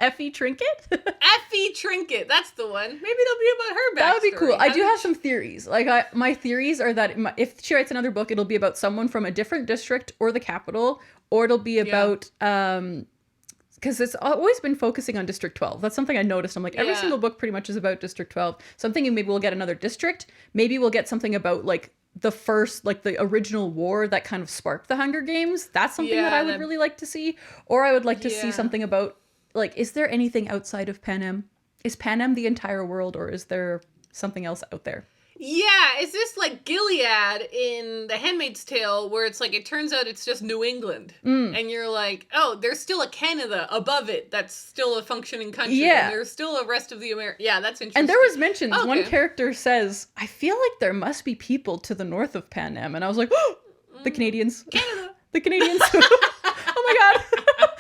Speaker 2: Effie Trinket?
Speaker 1: Effie Trinket, that's the one. Maybe it'll be about her backstory.
Speaker 2: That would be cool. I do have some theories. Like, my theories are that if she writes another book, it'll be about someone from a different district or the capital, or it'll be about, because it's always been focusing on District 12. That's something I noticed. I'm like, every single book pretty much is about District 12. So I'm thinking maybe we'll get another district. Maybe we'll get something about, like, the first, like, the original war that kind of sparked the Hunger Games. That's something that I would really like to see. Or I would like to see something about, like, is there anything outside of Panem? Is Panem the entire world, or is there something else out there?
Speaker 1: Yeah, is this like Gilead in The Handmaid's Tale, where it's like, it turns out it's just New England. And you're like, oh, there's still a Canada above it that's still a functioning country. Yeah. And there's still a rest of the America. Yeah, that's interesting.
Speaker 2: And there was mentions, one character says, I feel like there must be people to the north of Panem. And I was like, oh, the Canadians.
Speaker 1: Canada.
Speaker 2: The Canadians. Oh my God.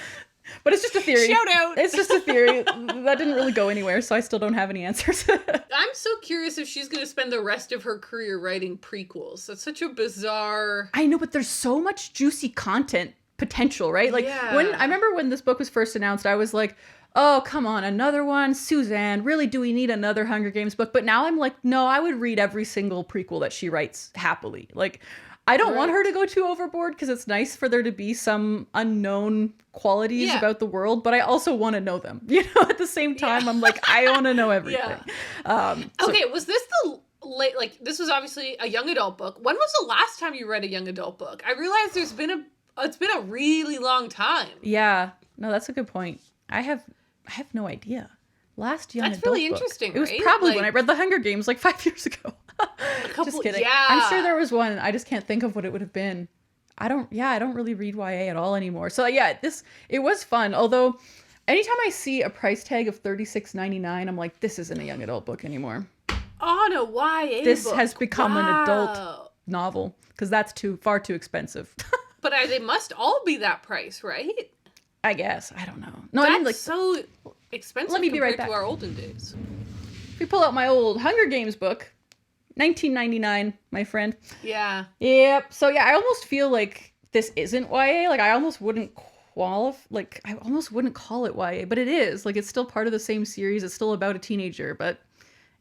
Speaker 2: But it's just a theory.
Speaker 1: Shout out.
Speaker 2: It's just a theory. That didn't really go anywhere, so I still don't have any answers.
Speaker 1: I'm so curious if she's going to spend the rest of her career writing prequels. That's such a bizarre...
Speaker 2: I know, but there's so much juicy content potential, right? Like, when I remember when this book was first announced, I was like, oh, come on, another one? Suzanne, really, do we need another Hunger Games book? But now I'm like, no, I would read every single prequel that she writes happily. Like, I don't want her to go too overboard, because it's nice for there to be some unknown qualities about the world, but I also want to know them. You know, at the same time, I'm like, I want to know everything.
Speaker 1: Okay, was this the late, like, this was obviously a young adult book. When was the last time you read a young adult book? I realized it's been a really long time.
Speaker 2: Yeah, no, that's a good point. I have no idea. Last young adult
Speaker 1: That's really
Speaker 2: book.
Speaker 1: interesting,
Speaker 2: It was probably when I read The Hunger Games like 5 years ago. Just kidding.
Speaker 1: Yeah.
Speaker 2: I'm sure there was one. I just can't think of what it would have been. I don't really read YA at all anymore. So yeah, it was fun. Although anytime I see a price tag of $36.99, I'm like, this isn't a young adult book anymore.
Speaker 1: Oh, no, YA
Speaker 2: This
Speaker 1: book.
Speaker 2: has become an adult novel, because that's far too expensive.
Speaker 1: But they must all be that price, right?
Speaker 2: I guess. I don't know. No,
Speaker 1: that's
Speaker 2: I mean, like,
Speaker 1: so expensive.
Speaker 2: Let me be right
Speaker 1: compared
Speaker 2: back.
Speaker 1: to our olden days.
Speaker 2: If we pull out my old Hunger Games book, $19.99, my friend.
Speaker 1: Yeah.
Speaker 2: Yep. So yeah, I almost feel like this isn't YA. Like, I almost wouldn't like, I almost wouldn't call it YA, but it is. Like, it's still part of the same series. It's still about a teenager, but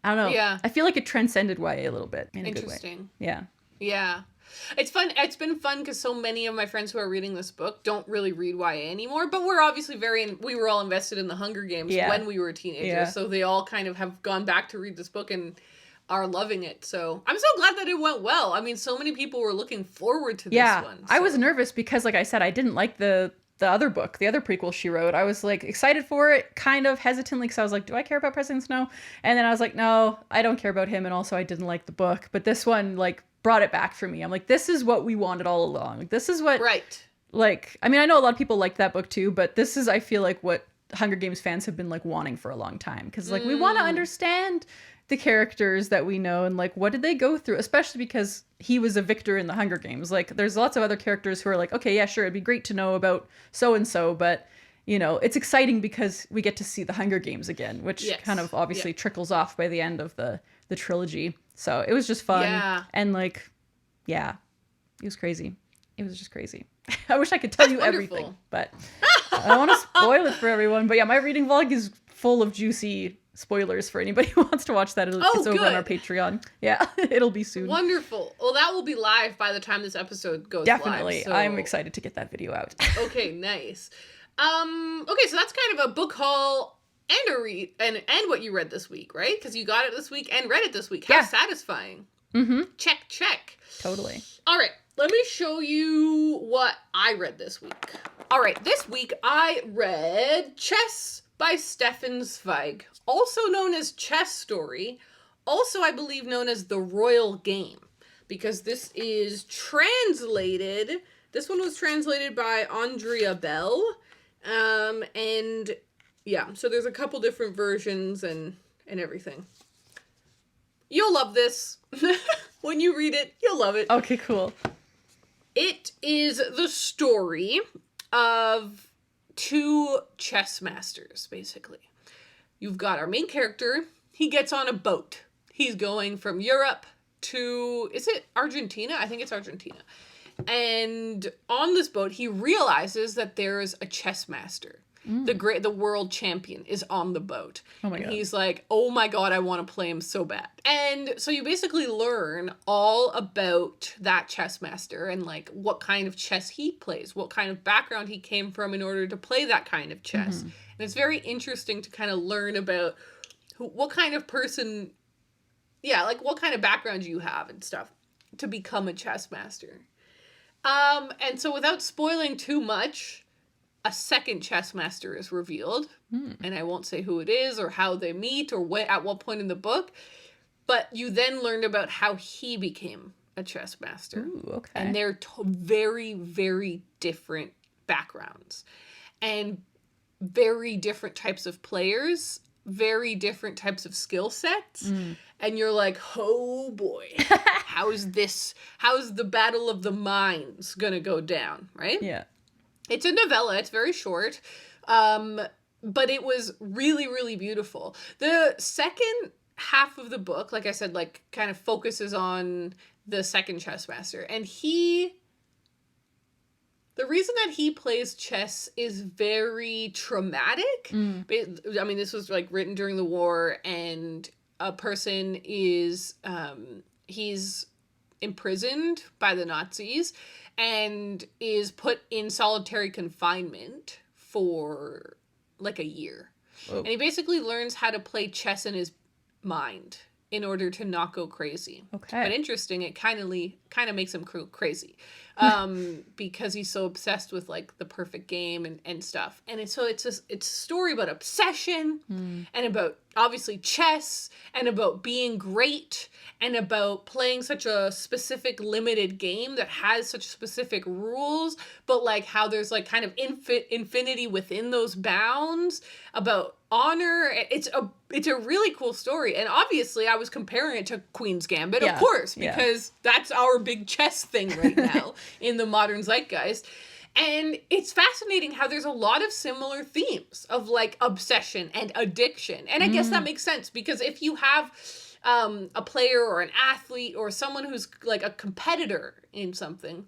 Speaker 2: I don't know.
Speaker 1: Yeah.
Speaker 2: I feel like it transcended YA a little bit in a good way.
Speaker 1: Interesting.
Speaker 2: Yeah.
Speaker 1: Yeah. It's fun. It's been fun because so many of my friends who are reading this book don't really read YA anymore, but we're obviously we were all invested in the Hunger Games when we were teenagers.
Speaker 2: Yeah.
Speaker 1: So they all kind of have gone back to read this book and are loving it. So I'm so glad that it went well. I mean, so many people were looking forward to this one. So.
Speaker 2: I was nervous because, like I said, I didn't like the other book, the other prequel she wrote. I was like excited for it, kind of hesitantly, because I was like, do I care about President Snow? And then I was like, no, I don't care about him. And also I didn't like the book, but this one like brought it back for me. I'm like, this is what we wanted all along. Like, this is what,
Speaker 1: right.
Speaker 2: Like, I mean, I know a lot of people liked that book too, but this is, I feel like, what Hunger Games fans have been like wanting for a long time. Because like we want to understand the characters that we know and like what did they go through, especially because he was a victor in the Hunger Games. Like, there's lots of other characters who are like, okay, yeah, sure, it'd be great to know about so and so, but you know, it's exciting because we get to see the Hunger Games again, which kind of obviously trickles off by the end of the trilogy. So it was just fun. And like, yeah, it was crazy. It was just crazy. I wish I could tell you everything, but I don't want to spoil it for everyone. But yeah, my reading vlog is full of juicy spoilers for anybody who wants to watch that. It's over on our Patreon. Yeah, it'll be soon.
Speaker 1: Wonderful. Well, that will be live by the time this episode goes
Speaker 2: Definitely.
Speaker 1: live. So...
Speaker 2: I'm excited to get that video out.
Speaker 1: Okay, nice. Okay, so that's kind of a book haul and a read and what you read this week, right? Because you got it this week and read it this week. How satisfying.
Speaker 2: Mm-hmm.
Speaker 1: Check.
Speaker 2: Totally.
Speaker 1: All right, let me show you what I read this week. All right, this week I read Chess by Stefan Zweig, also known as Chess Story, also I believe known as The Royal Game, because this is translated. This one was translated by Andrea Bell, and yeah, so there's a couple different versions and everything. You'll love this. When you read it, you'll love it.
Speaker 2: Okay, cool.
Speaker 1: It is the story of two chess masters, basically. You've got our main character. He gets on a boat. He's going from Europe to, is it Argentina? I think it's Argentina. And on this boat, he realizes that there's a chess master. The world champion is on the boat. Oh my God. And he's like, oh my God, I want to play him so bad. And so you basically learn all about that chess master and like what kind of chess he plays, what kind of background he came from in order to play that kind of chess. And it's very interesting to kind of learn about what kind of person, like what kind of background you have and stuff to become a chess master. And so without spoiling too much, a second chess master is revealed, and I won't say who it is or how they meet or at what point in the book, but you then learned about how he became a chess master.
Speaker 2: Ooh, okay.
Speaker 1: And they're very, very different backgrounds and very different types of players, very different types of skill sets. And you're like, oh boy, how is the battle of the minds gonna go down, right?
Speaker 2: Yeah.
Speaker 1: It's a novella. It's very short, but it was really, really beautiful. The second half of the book, like I said, like kind of focuses on the second chess master. And the reason that he plays chess is very traumatic. I mean, this was like written during the war, and a person is, he's imprisoned by the Nazis and is put in solitary confinement for like a year. Whoa. And he basically learns how to play chess in his mind in order to not go crazy. Okay. But interesting, it kind of makes him crazy. Because he's so obsessed with like the perfect game and stuff. And it's a story about obsession and about obviously chess and about being great and about playing such a specific limited game that has such specific rules, but like how there's like kind of infinity within those bounds, about honor. It's a really cool story. And obviously I was comparing it to Queen's Gambit, of course, because that's our big chess thing right now in the modern zeitgeist. And it's fascinating how there's a lot of similar themes of like obsession and addiction. And I guess that makes sense, because if you have a player or an athlete or someone who's like a competitor in something,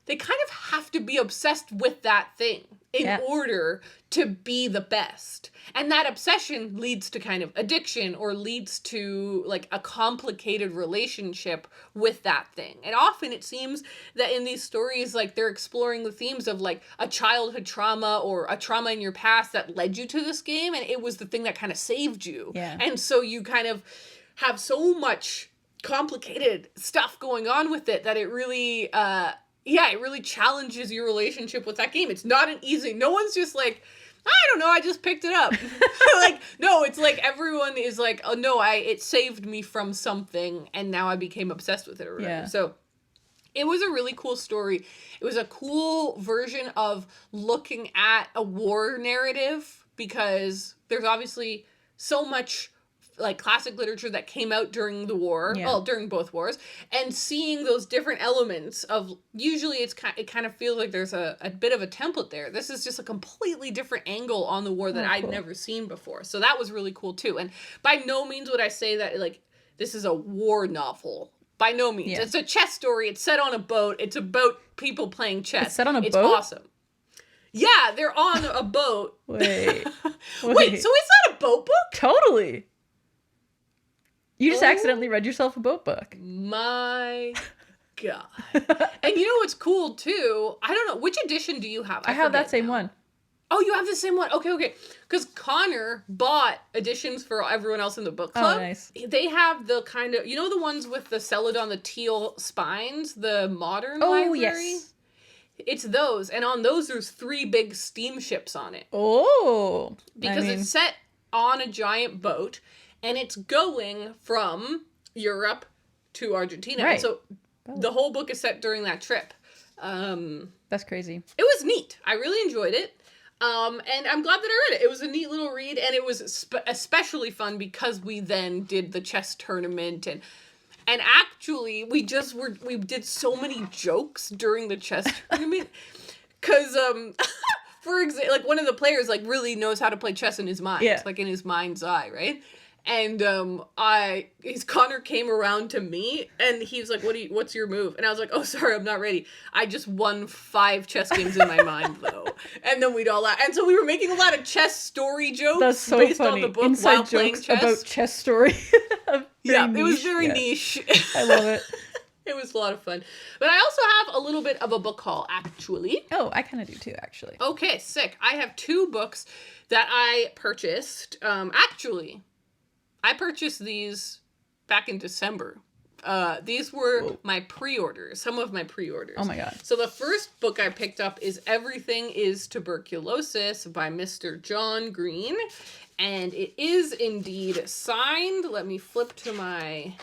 Speaker 1: they kind of have to be obsessed with that thing in order to be the best. And that obsession leads to kind of addiction or leads to like a complicated relationship with that thing. And often it seems that in these stories, like they're exploring the themes of like a childhood trauma or a trauma in your past that led you to this game. And it was the thing that kind of saved you.
Speaker 2: Yeah.
Speaker 1: And so you kind of have so much complicated stuff going on with it that it really, it really challenges your relationship with that game. It's not an easy, no one's just like, I don't know, I just picked it up. Like, no, it's like everyone is like, oh no, it saved me from something and now I became obsessed with it or whatever.
Speaker 2: Yeah.
Speaker 1: So it was a really cool story. It was a cool version of looking at a war narrative because there's obviously so much like classic literature that came out during the war, during both wars, and seeing those different elements of, usually it kind of feels like there's a bit of a template there. This is just a completely different angle on the war that I'd never seen before. So that was really cool too. And by no means would I say that like this is a war novel. By no means. Yeah. It's a chess story. It's set on a boat. It's about people playing chess.
Speaker 2: It's set on a boat?
Speaker 1: It's awesome. Yeah, they're on a boat.
Speaker 2: Wait,
Speaker 1: so it's not a boat book?
Speaker 2: Totally. You just accidentally read yourself a boat book.
Speaker 1: My God. And you know what's cool too? I don't know. Which edition do you have?
Speaker 2: I have that same one.
Speaker 1: Oh, you have the same one? Okay. Because Connor bought editions for everyone else in the book club.
Speaker 2: Oh, nice.
Speaker 1: They have the kind of, you know the ones with the Celadon, the teal spines? The modern library?
Speaker 2: Yes.
Speaker 1: It's those. And on those, there's 3 big steamships on it.
Speaker 2: Oh.
Speaker 1: Because it's set on a giant boat. And it's going from Europe to Argentina.
Speaker 2: Right.
Speaker 1: And so the whole book is set during that trip.
Speaker 2: That's crazy.
Speaker 1: It was neat. I really enjoyed it. And I'm glad that I read it. It was a neat little read. And it was especially fun because we then did the chess tournament. And actually, we did so many jokes during the chess tournament. Because, for example, like one of the players like really knows how to play chess in his mind.
Speaker 2: Yeah.
Speaker 1: Like in his mind's eye, right? And Connor came around to me and he's like, what's your move? And I was like, oh, sorry, I'm not ready. I just won 5 chess games in my mind though. And then we'd all laugh. And so we were making a lot of chess story jokes.
Speaker 2: That's so
Speaker 1: based
Speaker 2: funny.
Speaker 1: on the book
Speaker 2: Inside
Speaker 1: while playing
Speaker 2: jokes
Speaker 1: chess.
Speaker 2: about chess story.
Speaker 1: Yeah, it was very niche.
Speaker 2: I love it.
Speaker 1: It was a lot of fun. But I also have a little bit of a book haul, actually.
Speaker 2: Oh, I kind of do too, actually.
Speaker 1: Okay, sick. I have 2 books that I purchased. Actually, I purchased these back in December. These were my pre-orders, some of my pre-orders.
Speaker 2: Oh my God.
Speaker 1: So the first book I picked up is Everything is Tuberculosis by Mr. John Green. And it is indeed signed. Let me flip to my...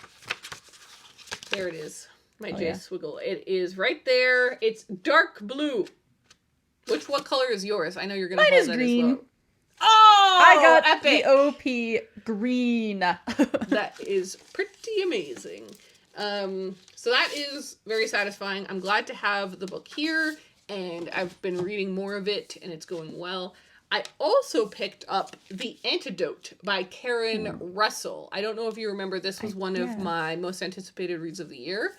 Speaker 1: There it is. My J Swiggle. It is right there. It's dark blue. What color is yours? I know you're going to hold that
Speaker 2: green.
Speaker 1: as well. Oh,
Speaker 2: I got
Speaker 1: epic.
Speaker 2: the OP green.
Speaker 1: That is pretty amazing. So that is very satisfying. I'm glad to have the book here, and I've been reading more of it, and it's going well. I also picked up The Antidote by Karen Russell. I don't know if you remember, this was one of my most anticipated reads of the year.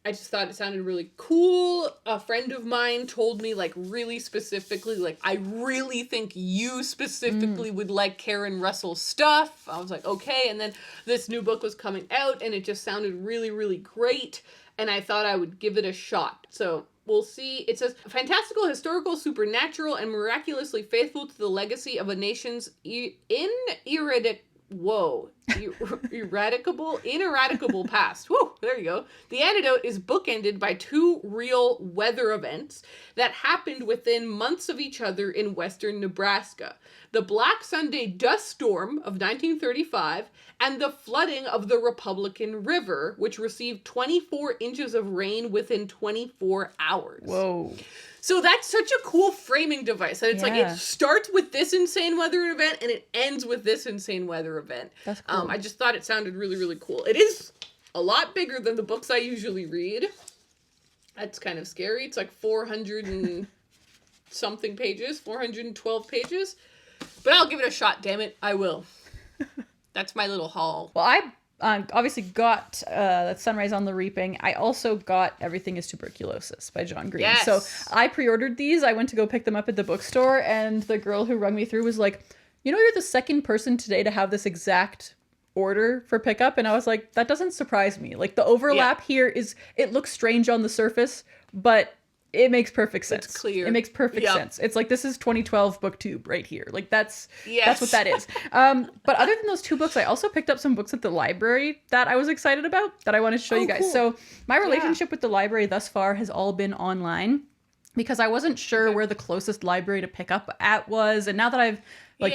Speaker 1: I just thought it sounded really cool. A friend of mine told me, like, really specifically, like, I really think you specifically would like Karen Russell's stuff. I was like, okay. And then this new book was coming out, and it just sounded really, really great. And I thought I would give it a shot. So we'll see. It says, fantastical, historical, supernatural, and miraculously faithful to the legacy of a nation's ineradicable past. Whoa, there you go. The Antidote is bookended by 2 real weather events that happened within months of each other in western Nebraska. The Black Sunday dust storm of 1935 and the flooding of the Republican River, which received 24 inches of rain within 24 hours.
Speaker 2: Whoa.
Speaker 1: So that's such a cool framing device that it's like it starts with this insane weather event and it ends with this insane weather event.
Speaker 2: That's cool.
Speaker 1: I just thought it sounded really, really cool. It is a lot bigger than the books I usually read. That's kind of scary. It's like 400 and something pages, 412 pages. But I'll give it a shot, damn it. I will. That's my little haul.
Speaker 2: Well, obviously got Sunrise on the Reaping. I also got Everything is Tuberculosis by John Green.
Speaker 1: Yes.
Speaker 2: So I pre-ordered these. I went to go pick them up at the bookstore, and the girl who rung me through was like, you know, you're the second person today to have this exact order for pickup. And I was like, that doesn't surprise me. Like, the overlap here is, it looks strange on the surface, but it makes perfect sense.
Speaker 1: It's clear.
Speaker 2: It makes perfect sense. It's like, this is 2012 booktube right here. Like, that's what that is. But other than those two books, I also picked up some books at the library that I was excited about that I wanted to show you guys. Cool. So my relationship with the library thus far has all been online, because I wasn't sure where the closest library to pick up at was. And now that I've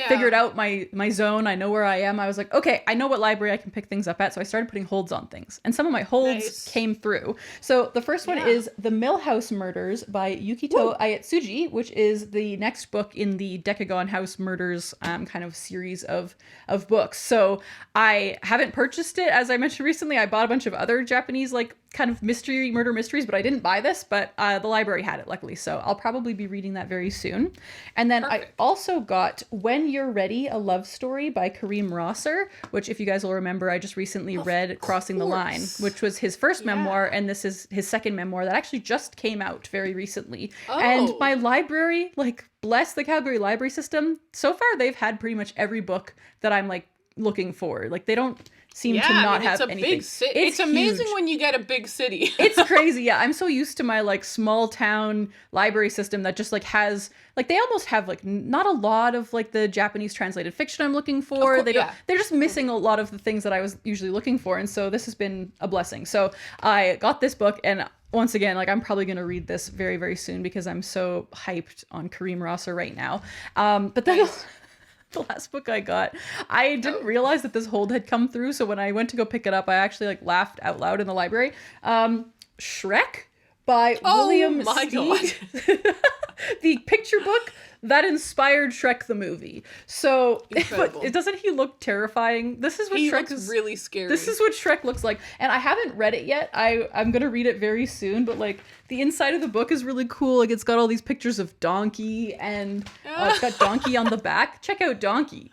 Speaker 2: figured out my zone, I know where I am, I was like, okay, I know what library I can pick things up at. So I started putting holds on things, and some of my holds came through. So the first one is The Millhouse Murders by Yukito Ayatsuji, which is the next book in the Decagon House Murders kind of series of books. So I haven't purchased it. As I mentioned recently, I bought a bunch of other Japanese kind of murder mysteries, but I didn't buy this, but the library had it, luckily. So I'll probably be reading that very soon. And then I also got When You're Ready, A Love Story by Kareem Rosser, which, if you guys will remember, I just recently read Crossing the Line, which was his first memoir, and this is his second memoir that actually just came out very recently. And my library, bless the Calgary library system, so far they've had pretty much every book that I'm looking for. They don't seem to not have anything.
Speaker 1: It's amazing when you get a big city.
Speaker 2: It's crazy. Yeah, I'm so used to my small town library system that just has they almost have not a lot of the Japanese translated fiction I'm looking for. They're just missing a lot of the things that I was usually looking for, and so this has been a blessing. So I got this book, and once again, I'm probably going to read this very, very soon because I'm so hyped on Kareem Rosser right now. But then the last book I got, I didn't realize that this hold had come through. So when I went to go pick it up, I actually laughed out loud in the library. Shrek by William Steig. The picture book that inspired Shrek the movie. So, but doesn't he look terrifying? This is what Shrek is.
Speaker 1: Really scary.
Speaker 2: This is what Shrek looks like, and I haven't read it yet. I'm gonna read it very soon. But the inside of the book is really cool. It's got all these pictures of Donkey, and it's got Donkey on the back. Check out Donkey.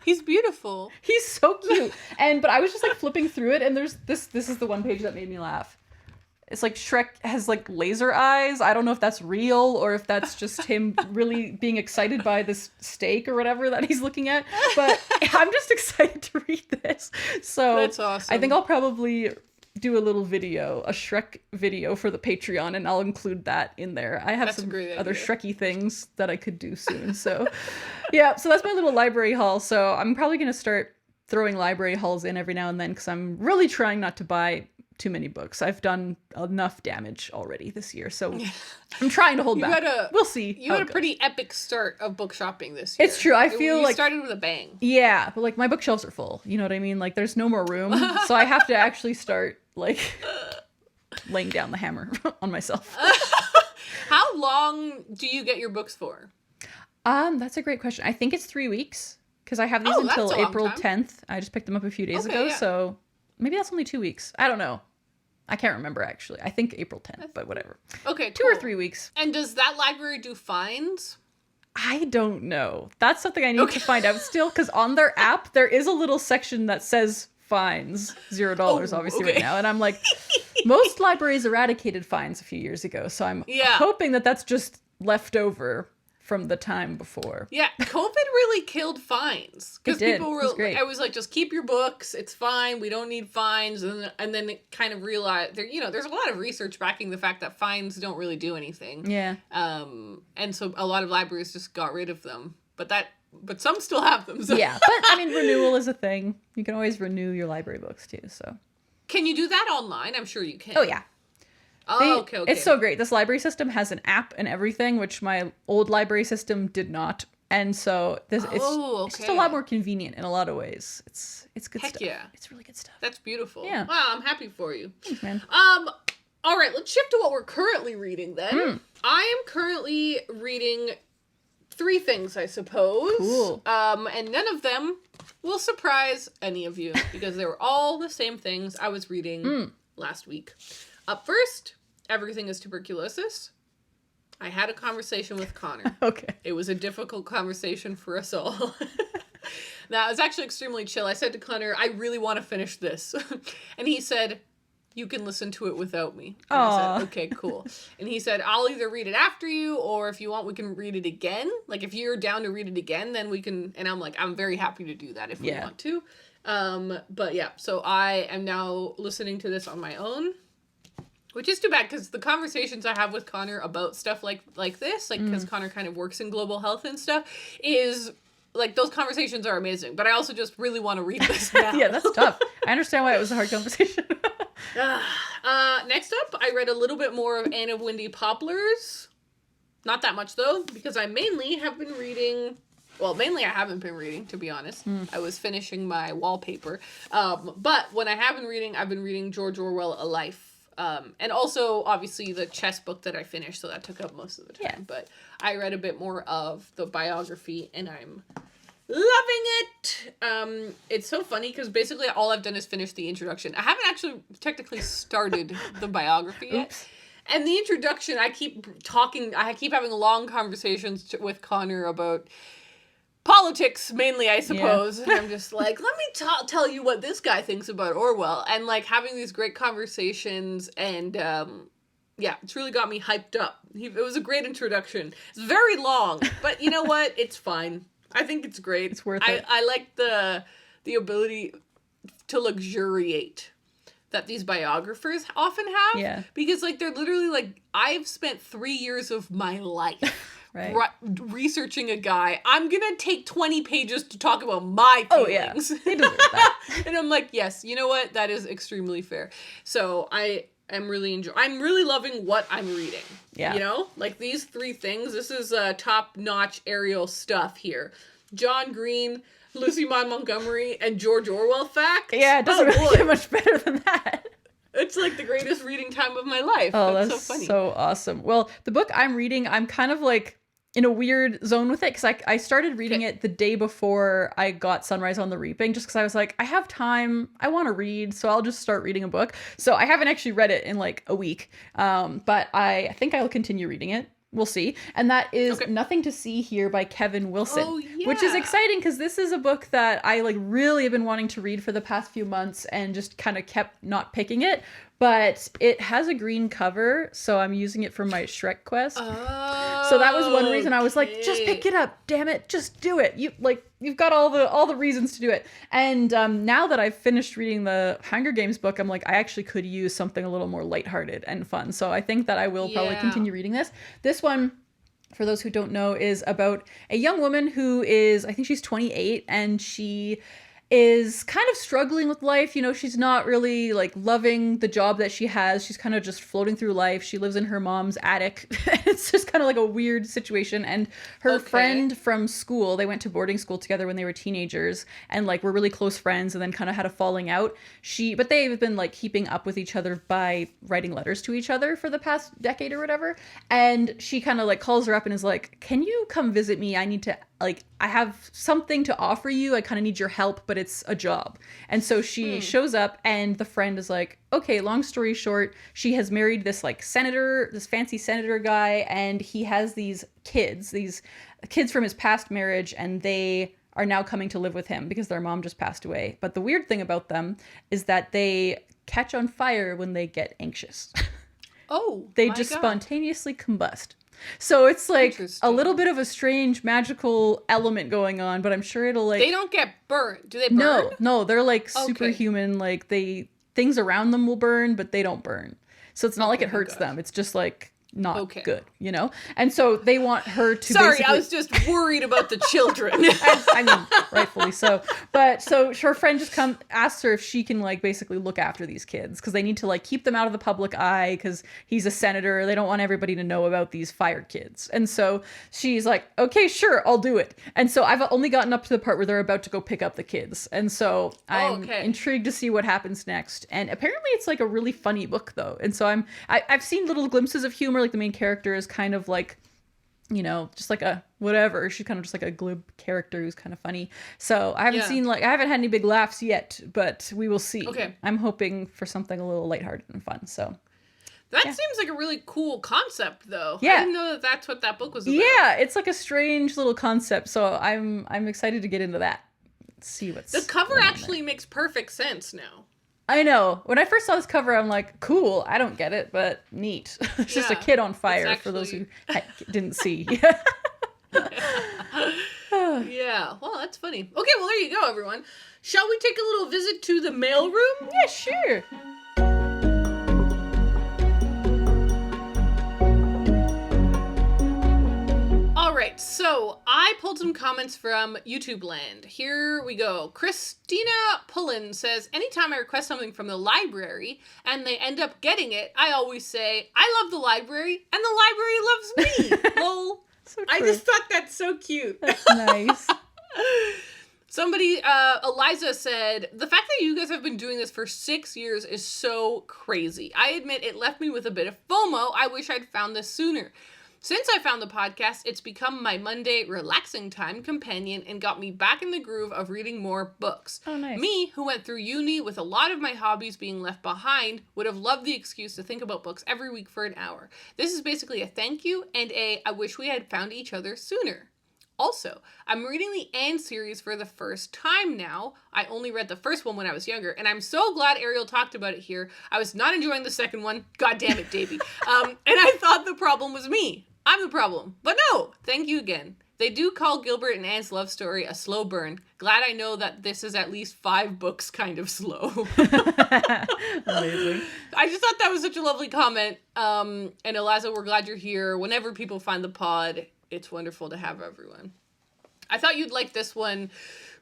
Speaker 1: He's beautiful.
Speaker 2: He's so cute. But I was just flipping through it, and there's this. This is the one page that made me laugh. It's Shrek has laser eyes. I don't know if that's real or if that's just him really being excited by this steak or whatever that he's looking at. But I'm just excited to read this. So
Speaker 1: that's awesome.
Speaker 2: I think I'll probably do a little video, a Shrek video for the Patreon, and I'll include that in there. I have some other Shreky things that I could do soon. So yeah, so that's my little library haul. So I'm probably going to start throwing library hauls in every now and then because I'm really trying not to buy too many books. I've done enough damage already this year, so I'm trying to hold back. We'll see.
Speaker 1: You had a pretty epic start of book shopping this year.
Speaker 2: It's true. I feel
Speaker 1: you started with a bang.
Speaker 2: Yeah, but my bookshelves are full. You know what I mean? There's no more room, so I have to actually start laying down the hammer on myself.
Speaker 1: How long do you get your books for?
Speaker 2: That's a great question. I think it's 3 weeks because I have these until April 10th. I just picked them up a few days ago, so maybe that's only 2 weeks. I don't know. I can't remember, actually. I think April 10th, but whatever.
Speaker 1: Okay,
Speaker 2: 2 or 3 weeks.
Speaker 1: And does that library do fines?
Speaker 2: I don't know. That's something I need to find out still, because on their app, there is a little section that says fines, $0 obviously right now. And I'm most libraries eradicated fines a few years ago, so I'm hoping that that's just left over from the time before.
Speaker 1: Yeah, COVID really killed fines. Because people were, I was just keep your books, it's fine, we don't need fines. And then it kind of realized, there's a lot of research backing the fact that fines don't really do anything.
Speaker 2: Yeah.
Speaker 1: And so a lot of libraries just got rid of them. But some still have them. So.
Speaker 2: Yeah, but renewal is a thing. You can always renew your library books too, so.
Speaker 1: Can you do that online? I'm sure you can.
Speaker 2: Oh, yeah.
Speaker 1: Okay.
Speaker 2: It's so great. This library system has an app and everything, which my old library system did not. And so it's just a lot more convenient in a lot of ways. It's good stuff. Yeah. It's really good stuff.
Speaker 1: That's beautiful.
Speaker 2: Yeah.
Speaker 1: Wow, I'm happy for you.
Speaker 2: Thanks, man.
Speaker 1: All right, let's shift to what we're currently reading then. I am currently reading 3 things, I suppose.
Speaker 2: Cool.
Speaker 1: And none of them will surprise any of you because they were all the same things I was reading last week. Up first, Everything is Tuberculosis. I had a conversation with Connor.
Speaker 2: Okay.
Speaker 1: It was a difficult conversation for us all. That was actually extremely chill. I said to Connor, I really want to finish this. And he said, you can listen to it without me. And I said, okay, cool. And he said, I'll either read it after you, or if you want, we can read it again. Like, if you're down to read it again, then we can. And I'm like, I'm very happy to do that if we want to. But yeah, so I am now listening to this on my own, which is too bad because the conversations I have with Connor about stuff like this, like, because Connor kind of works in global health and stuff, is like, those conversations are amazing. But I also just really want to read this now.
Speaker 2: Yeah, that's tough. I understand why it was a hard conversation.
Speaker 1: Next up, I read a little bit more of Anne of Windy Poplars. Not that much, though, because I mainly have been reading... Well, mainly I haven't been reading, to be honest. I was finishing my wallpaper. But when I have been reading, I've been reading George Orwell, A Life. And also, obviously, the chess book that I finished, so that took up most of the time.
Speaker 2: Yeah.
Speaker 1: But I read a bit more of the biography, and I'm loving it. It's so funny because basically all I've done is finish the introduction. I haven't actually technically started the biography yet.
Speaker 2: Oops.
Speaker 1: And the introduction, I keep having long conversations with Connor about politics, mainly, I suppose. Yeah. And I'm just like, let me tell you what this guy thinks about Orwell. And like having these great conversations, and yeah, it's really got me hyped up. It was a great introduction. It's very long, but you know what? It's fine. I think it's great.
Speaker 2: It's worth it.
Speaker 1: I like the ability to luxuriate that these biographers often have.
Speaker 2: Yeah.
Speaker 1: Because like they're literally like, I've spent 3 years of my life
Speaker 2: right.
Speaker 1: researching a guy. I'm gonna take 20 pages to talk about my feelings.
Speaker 2: Oh yeah, they deserve that.
Speaker 1: And I'm like, yes, you know what? That is extremely fair. So I'm really loving what I'm reading.
Speaker 2: Yeah.
Speaker 1: You know? Like these 3 things, this is top-notch Ariel stuff here. John Green, Lucy Maud Montgomery, and George Orwell facts.
Speaker 2: Yeah, it doesn't really get much better than that.
Speaker 1: It's like the greatest reading time of my life.
Speaker 2: Oh,
Speaker 1: that's
Speaker 2: that's
Speaker 1: so funny.
Speaker 2: So awesome. Well, the book I'm reading, I'm kind of like in a weird zone with it because I started reading it the day before I got Sunrise on the Reaping, just because I was like, I have time, I want to read, so I'll just start reading a book. So I haven't actually read it in like a week, but I think I'll continue reading it. We'll see. And that is Nothing to See Here by Kevin Wilson, which is exciting because this is a book that I like really have been wanting to read for the past few months and just kind of kept not picking it. But it has a green cover, so I'm using it for my Shrek quest. Oh, so that was one reason I was like, just pick it up, damn it, just do it. You've got all the reasons to do it. And now that I've finished reading the Hunger Games book, I'm like, I actually could use something a little more lighthearted and fun. So I think that I will probably continue reading this. This one, for those who don't know, is about a young woman who is, I think she's 28, and she is kind of struggling with life. You know, she's not really like loving the job that she has. She's kind of just floating through life. She lives in her mom's attic. It's just kind of like a weird situation. And her friend from school, they went to boarding school together when they were teenagers and like were really close friends and then kind of had a falling out. But they've been like keeping up with each other by writing letters to each other for the past decade or whatever. And she kind of like calls her up and is like, can you come visit me? I have something to offer you. I kind of need your help, but it's a job. And so she shows up and the friend is like, okay, long story short, she has married this like senator, this fancy senator guy, and he has these kids from his past marriage, and they are now coming to live with him because their mom just passed away. But the weird thing about them is that they catch on fire when they get anxious. They just spontaneously combust. So it's like a little bit of a strange magical element going on, but I'm sure it'll like...
Speaker 1: They don't get burnt. Do they burn?
Speaker 2: No, they're like superhuman. Like things around them will burn, but they don't burn. So it's not like it hurts them. It's just like not good, you know? And so they want her to
Speaker 1: I was just worried about the children.
Speaker 2: I mean, rightfully so. But so her friend just asks her if she can like basically look after these kids because they need to like keep them out of the public eye because he's a senator. They don't want everybody to know about these fired kids. And so she's like, okay, sure, I'll do it. And so I've only gotten up to the part where they're about to go pick up the kids. And so I'm intrigued to see what happens next. And apparently it's like a really funny book though. And so I've seen little glimpses of humor. Like the main character is kind of like, you know, just like a whatever. She's kind of just like a glib character who's kind of funny. So I haven't I haven't had any big laughs yet, but we will see. I'm hoping for something a little lighthearted and fun. So
Speaker 1: that seems like a really cool concept though.
Speaker 2: Yeah.
Speaker 1: I didn't know that that's what that book was about.
Speaker 2: Yeah, it's like a strange little concept. So I'm excited to get into that. see what's
Speaker 1: The cover
Speaker 2: going on
Speaker 1: actually makes perfect sense now.
Speaker 2: I know. When I first saw this cover, I'm like, cool. I don't get it, but neat. It's just a
Speaker 1: Yeah,
Speaker 2: kid on fire
Speaker 1: it's
Speaker 2: for those who
Speaker 1: actually-
Speaker 2: didn't see.
Speaker 1: Yeah, well, that's funny. Okay, well, there you go, everyone. Shall we take a little visit to the mailroom?
Speaker 2: Yeah, sure.
Speaker 1: All right, so I pulled some comments from YouTube land. Here we go. Christina Pullen says, anytime I request something from the library and they end up getting it, I always say, I love the library and the library loves me. Lol.
Speaker 2: So
Speaker 1: I
Speaker 2: true.
Speaker 1: just thought that's so cute.
Speaker 2: That's nice.
Speaker 1: Somebody, Eliza said, the fact that you guys have been doing this for 6 years is so crazy. I admit it left me with a bit of FOMO. I wish I'd found this sooner. Since I found the podcast, it's become my Monday relaxing time companion and got me back in the groove of reading more books.
Speaker 2: Oh, nice.
Speaker 1: Me, who went through uni with a lot of my hobbies being left behind, would have loved the excuse to think about books every week for an hour. This is basically a thank you and a I wish we had found each other sooner. Also, I'm reading the Anne series for the first time now. I only read the first one when I was younger, and I'm so glad Ariel talked about it here. I was not enjoying the second one. God damn it, Davey. And I thought the problem was me. I'm the problem. But no, thank you again. They do call Gilbert and Anne's love story a slow burn. Glad I know that this is at least 5 books kind of slow.
Speaker 2: Amazing.
Speaker 1: I just thought that was such a lovely comment. And Eliza, we're glad you're here. Whenever people find the pod, it's wonderful to have everyone. I thought you'd like this one,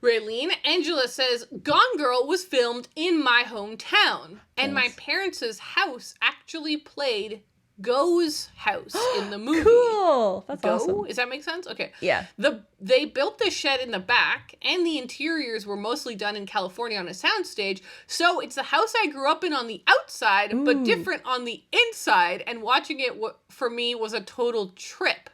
Speaker 1: Raeleen. Angela says, Gone Girl was filmed in my hometown. And my
Speaker 2: Nice.
Speaker 1: parents' house actually played Go's house in the movie.
Speaker 2: Cool. That's
Speaker 1: Go?
Speaker 2: awesome.
Speaker 1: Does that make sense? Okay.
Speaker 2: Yeah.
Speaker 1: They built the shed in the back, and the interiors were mostly done in California on a soundstage. So it's the house I grew up in on the outside, but
Speaker 2: Ooh.
Speaker 1: different on the inside. And watching it for me was a total trip.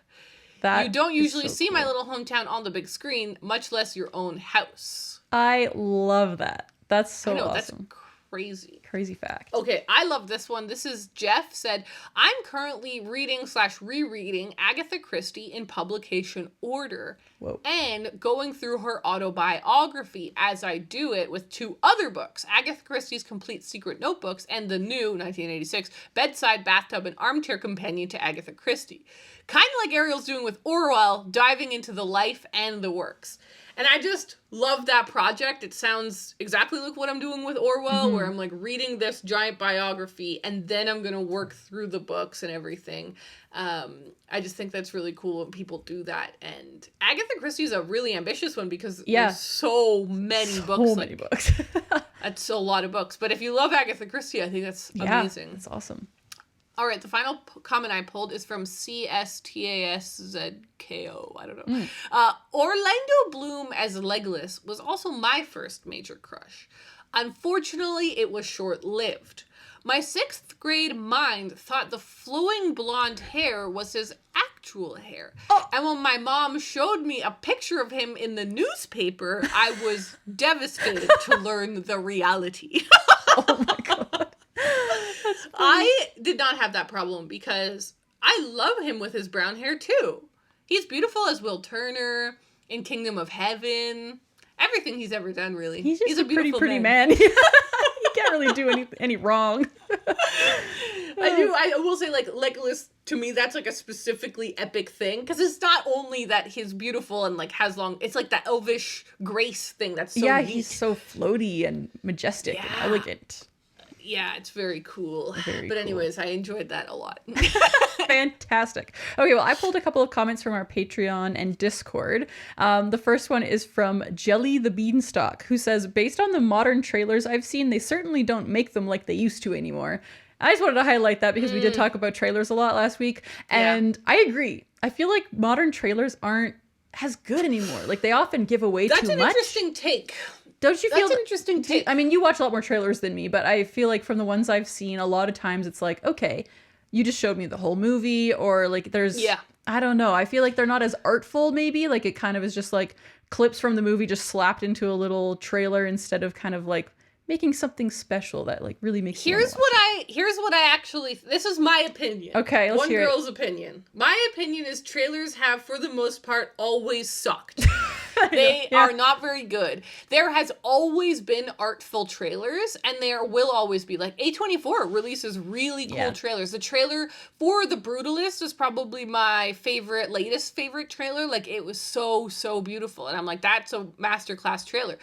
Speaker 2: That
Speaker 1: You don't
Speaker 2: is
Speaker 1: usually
Speaker 2: so
Speaker 1: see my
Speaker 2: cool.
Speaker 1: little hometown on the big screen, much less your own house.
Speaker 2: I love that. That's so
Speaker 1: I know,
Speaker 2: awesome.
Speaker 1: that's crazy.
Speaker 2: Crazy fact.
Speaker 1: Okay, I love this one. This is Jeff said, I'm currently reading/rereading Agatha Christie in publication order
Speaker 2: Whoa.
Speaker 1: and going through her autobiography as I do it with 2 other books, Agatha Christie's Complete Secret Notebooks and the new 1986 Bedside Bathtub and Armchair Companion to Agatha Christie. Kind of like Ariel's doing with Orwell, diving into the life and the works. And I just love that project. It sounds exactly like what I'm doing with Orwell, where I'm like reading this giant biography and then I'm going to work through the books and everything. I just think that's really cool when people do that. And Agatha Christie's a really ambitious one because there's so many books.
Speaker 2: So many books.
Speaker 1: That's a lot of books. But if you love Agatha Christie, I think that's amazing.
Speaker 2: That's awesome.
Speaker 1: All right, the final comment I pulled is from CSTASZKO. I don't know. Orlando Bloom as Legolas was also my first major crush. Unfortunately, it was short-lived. My 6th grade mind thought the flowing blonde hair was his actual hair.
Speaker 2: Oh.
Speaker 1: And when my mom showed me a picture of him in the newspaper, I was devastated to learn the reality.
Speaker 2: Oh my god.
Speaker 1: I did not have that problem because I love him with his brown hair too. He's beautiful as Will Turner in Kingdom of Heaven. Everything he's ever done, really.
Speaker 2: He's just
Speaker 1: a
Speaker 2: pretty
Speaker 1: beautiful
Speaker 2: man. He can't really do any wrong.
Speaker 1: I will say, like, Legolas, to me, that's like a specifically epic thing. Because it's not only that he's beautiful and like has long, it's like that elvish grace thing that's so neat.
Speaker 2: He's so floaty and majestic and elegant.
Speaker 1: Yeah, it's very cool.
Speaker 2: Very
Speaker 1: but
Speaker 2: cool.
Speaker 1: anyways, I enjoyed that a lot.
Speaker 2: Fantastic. Okay, well, I pulled a couple of comments from our Patreon and Discord. The first one is from Jelly the Beanstalk, who says, based on the modern trailers I've seen, they certainly don't make them like they used to anymore. I just wanted to highlight that because we did talk about trailers a lot last week. And I agree. I feel like modern trailers aren't as good anymore. Like, they often give away too much.
Speaker 1: That's an interesting take.
Speaker 2: Don't you feel
Speaker 1: That's an interesting take.
Speaker 2: I mean, you watch a lot more trailers than me, but I feel like from the ones I've seen, a lot of times it's like, okay, you just showed me the whole movie, or like there's, I don't know. I feel like they're not as artful, maybe. Like, it kind of is just like clips from the movie just slapped into a little trailer instead of kind of like making something special that like really makes you wanna watch it.
Speaker 1: Here's what I actually, this is my opinion.
Speaker 2: Okay, let's hear it.
Speaker 1: One girl's opinion. My opinion is trailers have, for the most part, always sucked. They are not very good. There has always been artful trailers, and there will always be. Like, A24 releases really cool trailers. The trailer for The Brutalist is probably my latest favorite trailer. Like, it was so, so beautiful. And I'm like, that's a masterclass trailer.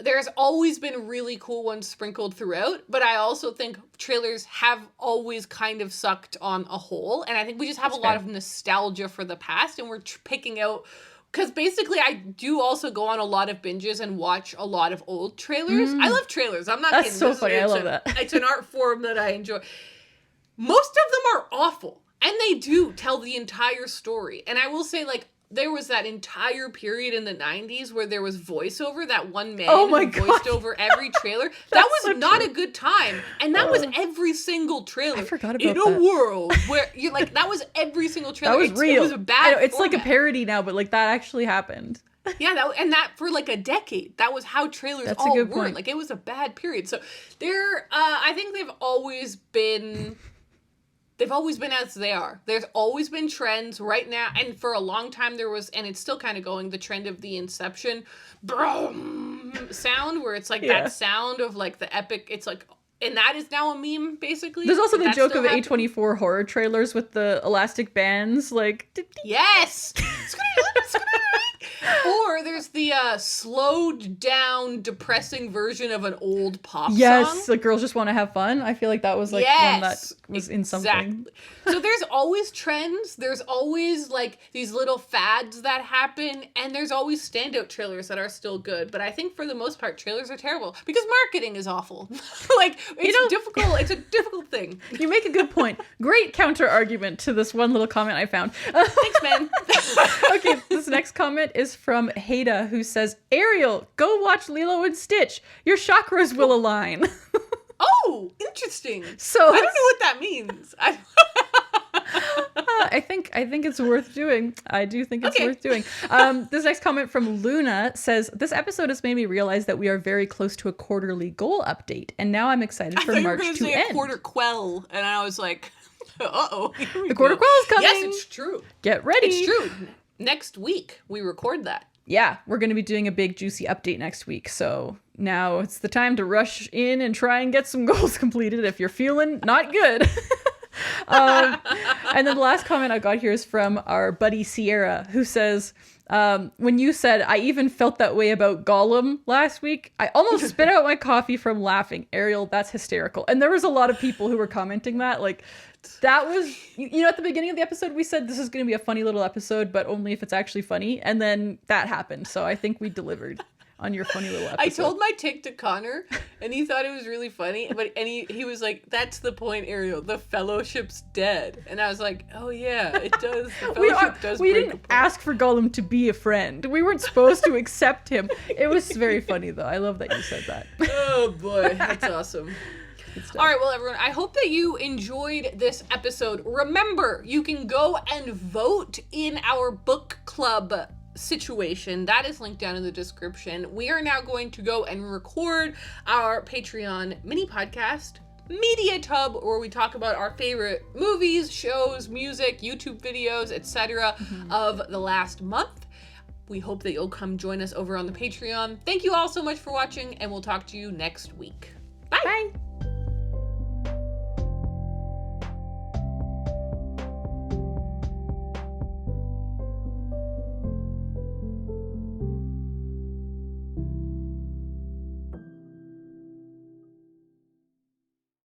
Speaker 1: There's always been really cool ones sprinkled throughout, but I also think trailers have always kind of sucked on a whole. And I think we just have a lot of nostalgia for the past, and we're picking out, because basically I do also go on a lot of binges and watch a lot of old trailers. I love trailers. I'm not kidding.
Speaker 2: That's so funny. I love that.
Speaker 1: It's an art form that I enjoy. Most of them are awful, and they do tell the entire story. And I will say, like, there was that entire period in the 90s where there was voiceover, that one man who voiced over every trailer. That was so not a good time. And that was every single trailer. I
Speaker 2: forgot about that.
Speaker 1: In a world where, you're like, that was every single trailer.
Speaker 2: That was real.
Speaker 1: It was a bad
Speaker 2: it's
Speaker 1: format.
Speaker 2: like a parody now, but like that actually happened.
Speaker 1: Yeah, that for like a decade. That was how trailers
Speaker 2: That's
Speaker 1: all
Speaker 2: a good
Speaker 1: were.
Speaker 2: point.
Speaker 1: Like, it was a bad period. So I think they've always been as they are. There's always been trends right now. And for a long time there was, and it's still kind of going, the trend of the Inception boom sound, where it's like that sound of like the epic, it's like, and that is now a meme, basically.
Speaker 2: There's also the joke of A24 horror trailers with the elastic bands, like...
Speaker 1: Yes! Or there's the slowed down, depressing version of an old pop song.
Speaker 2: The girls just want to have fun. I feel like that was like one that was in something.
Speaker 1: So there's always trends. There's always like these little fads that happen, and there's always standout trailers that are still good. But I think for the most part, trailers are terrible because marketing is awful. Like, it's difficult. It's a difficult thing.
Speaker 2: You make a good point. Great counter argument to this one little comment I found.
Speaker 1: Thanks, man.
Speaker 2: Okay, this next comment is from Haida, who says, Ariel, go watch Lilo and Stitch. Your chakras will align.
Speaker 1: Oh, interesting.
Speaker 2: So
Speaker 1: I don't know what that means.
Speaker 2: I think it's worth doing. I do think it's worth doing. This next comment from Luna says, this episode has made me realize that we are very close to a quarterly goal update, and now I'm excited for March to
Speaker 1: say
Speaker 2: end.
Speaker 1: A quarter quell, and I was like, uh-oh.
Speaker 2: The quarter quell is coming.
Speaker 1: Yes, it's true.
Speaker 2: Get ready.
Speaker 1: It's true. Next week, we record that.
Speaker 2: Yeah, we're going to be doing a big juicy update next week. So now it's the time to rush in and try and get some goals completed if you're feeling not good. And then the last comment I got here is from our buddy Sierra, who says, when you said, I even felt that way about Gollum last week, I almost spit out my coffee from laughing. Ariel, that's hysterical. And there was a lot of people who were commenting that, like, that was, you know, at the beginning of the episode, we said this is going to be a funny little episode, but only if it's actually funny. And then that happened. So I think we delivered on your funny little episode.
Speaker 1: I told my take to Connor, and he thought it was really funny, but he was like, that's the point, Ariel. The fellowship's dead. And I was like, oh yeah, it does. The fellowship does
Speaker 2: we
Speaker 1: break
Speaker 2: didn't
Speaker 1: apart.
Speaker 2: ask for Gollum to be a friend. We weren't supposed to accept him. It was very funny, though. I love that you said that.
Speaker 1: Oh boy, that's awesome. All right, well, everyone, I hope that you enjoyed this episode. Remember, you can go and vote in our book club situation. That is linked down in the description. We are now going to go and record our Patreon mini podcast, Media Tub, where we talk about our favorite movies, shows, music, YouTube videos, etc. of the last month. We hope that you'll come join us over on the Patreon. Thank you all so much for watching, and we'll talk to you next week. Bye!
Speaker 2: Bye!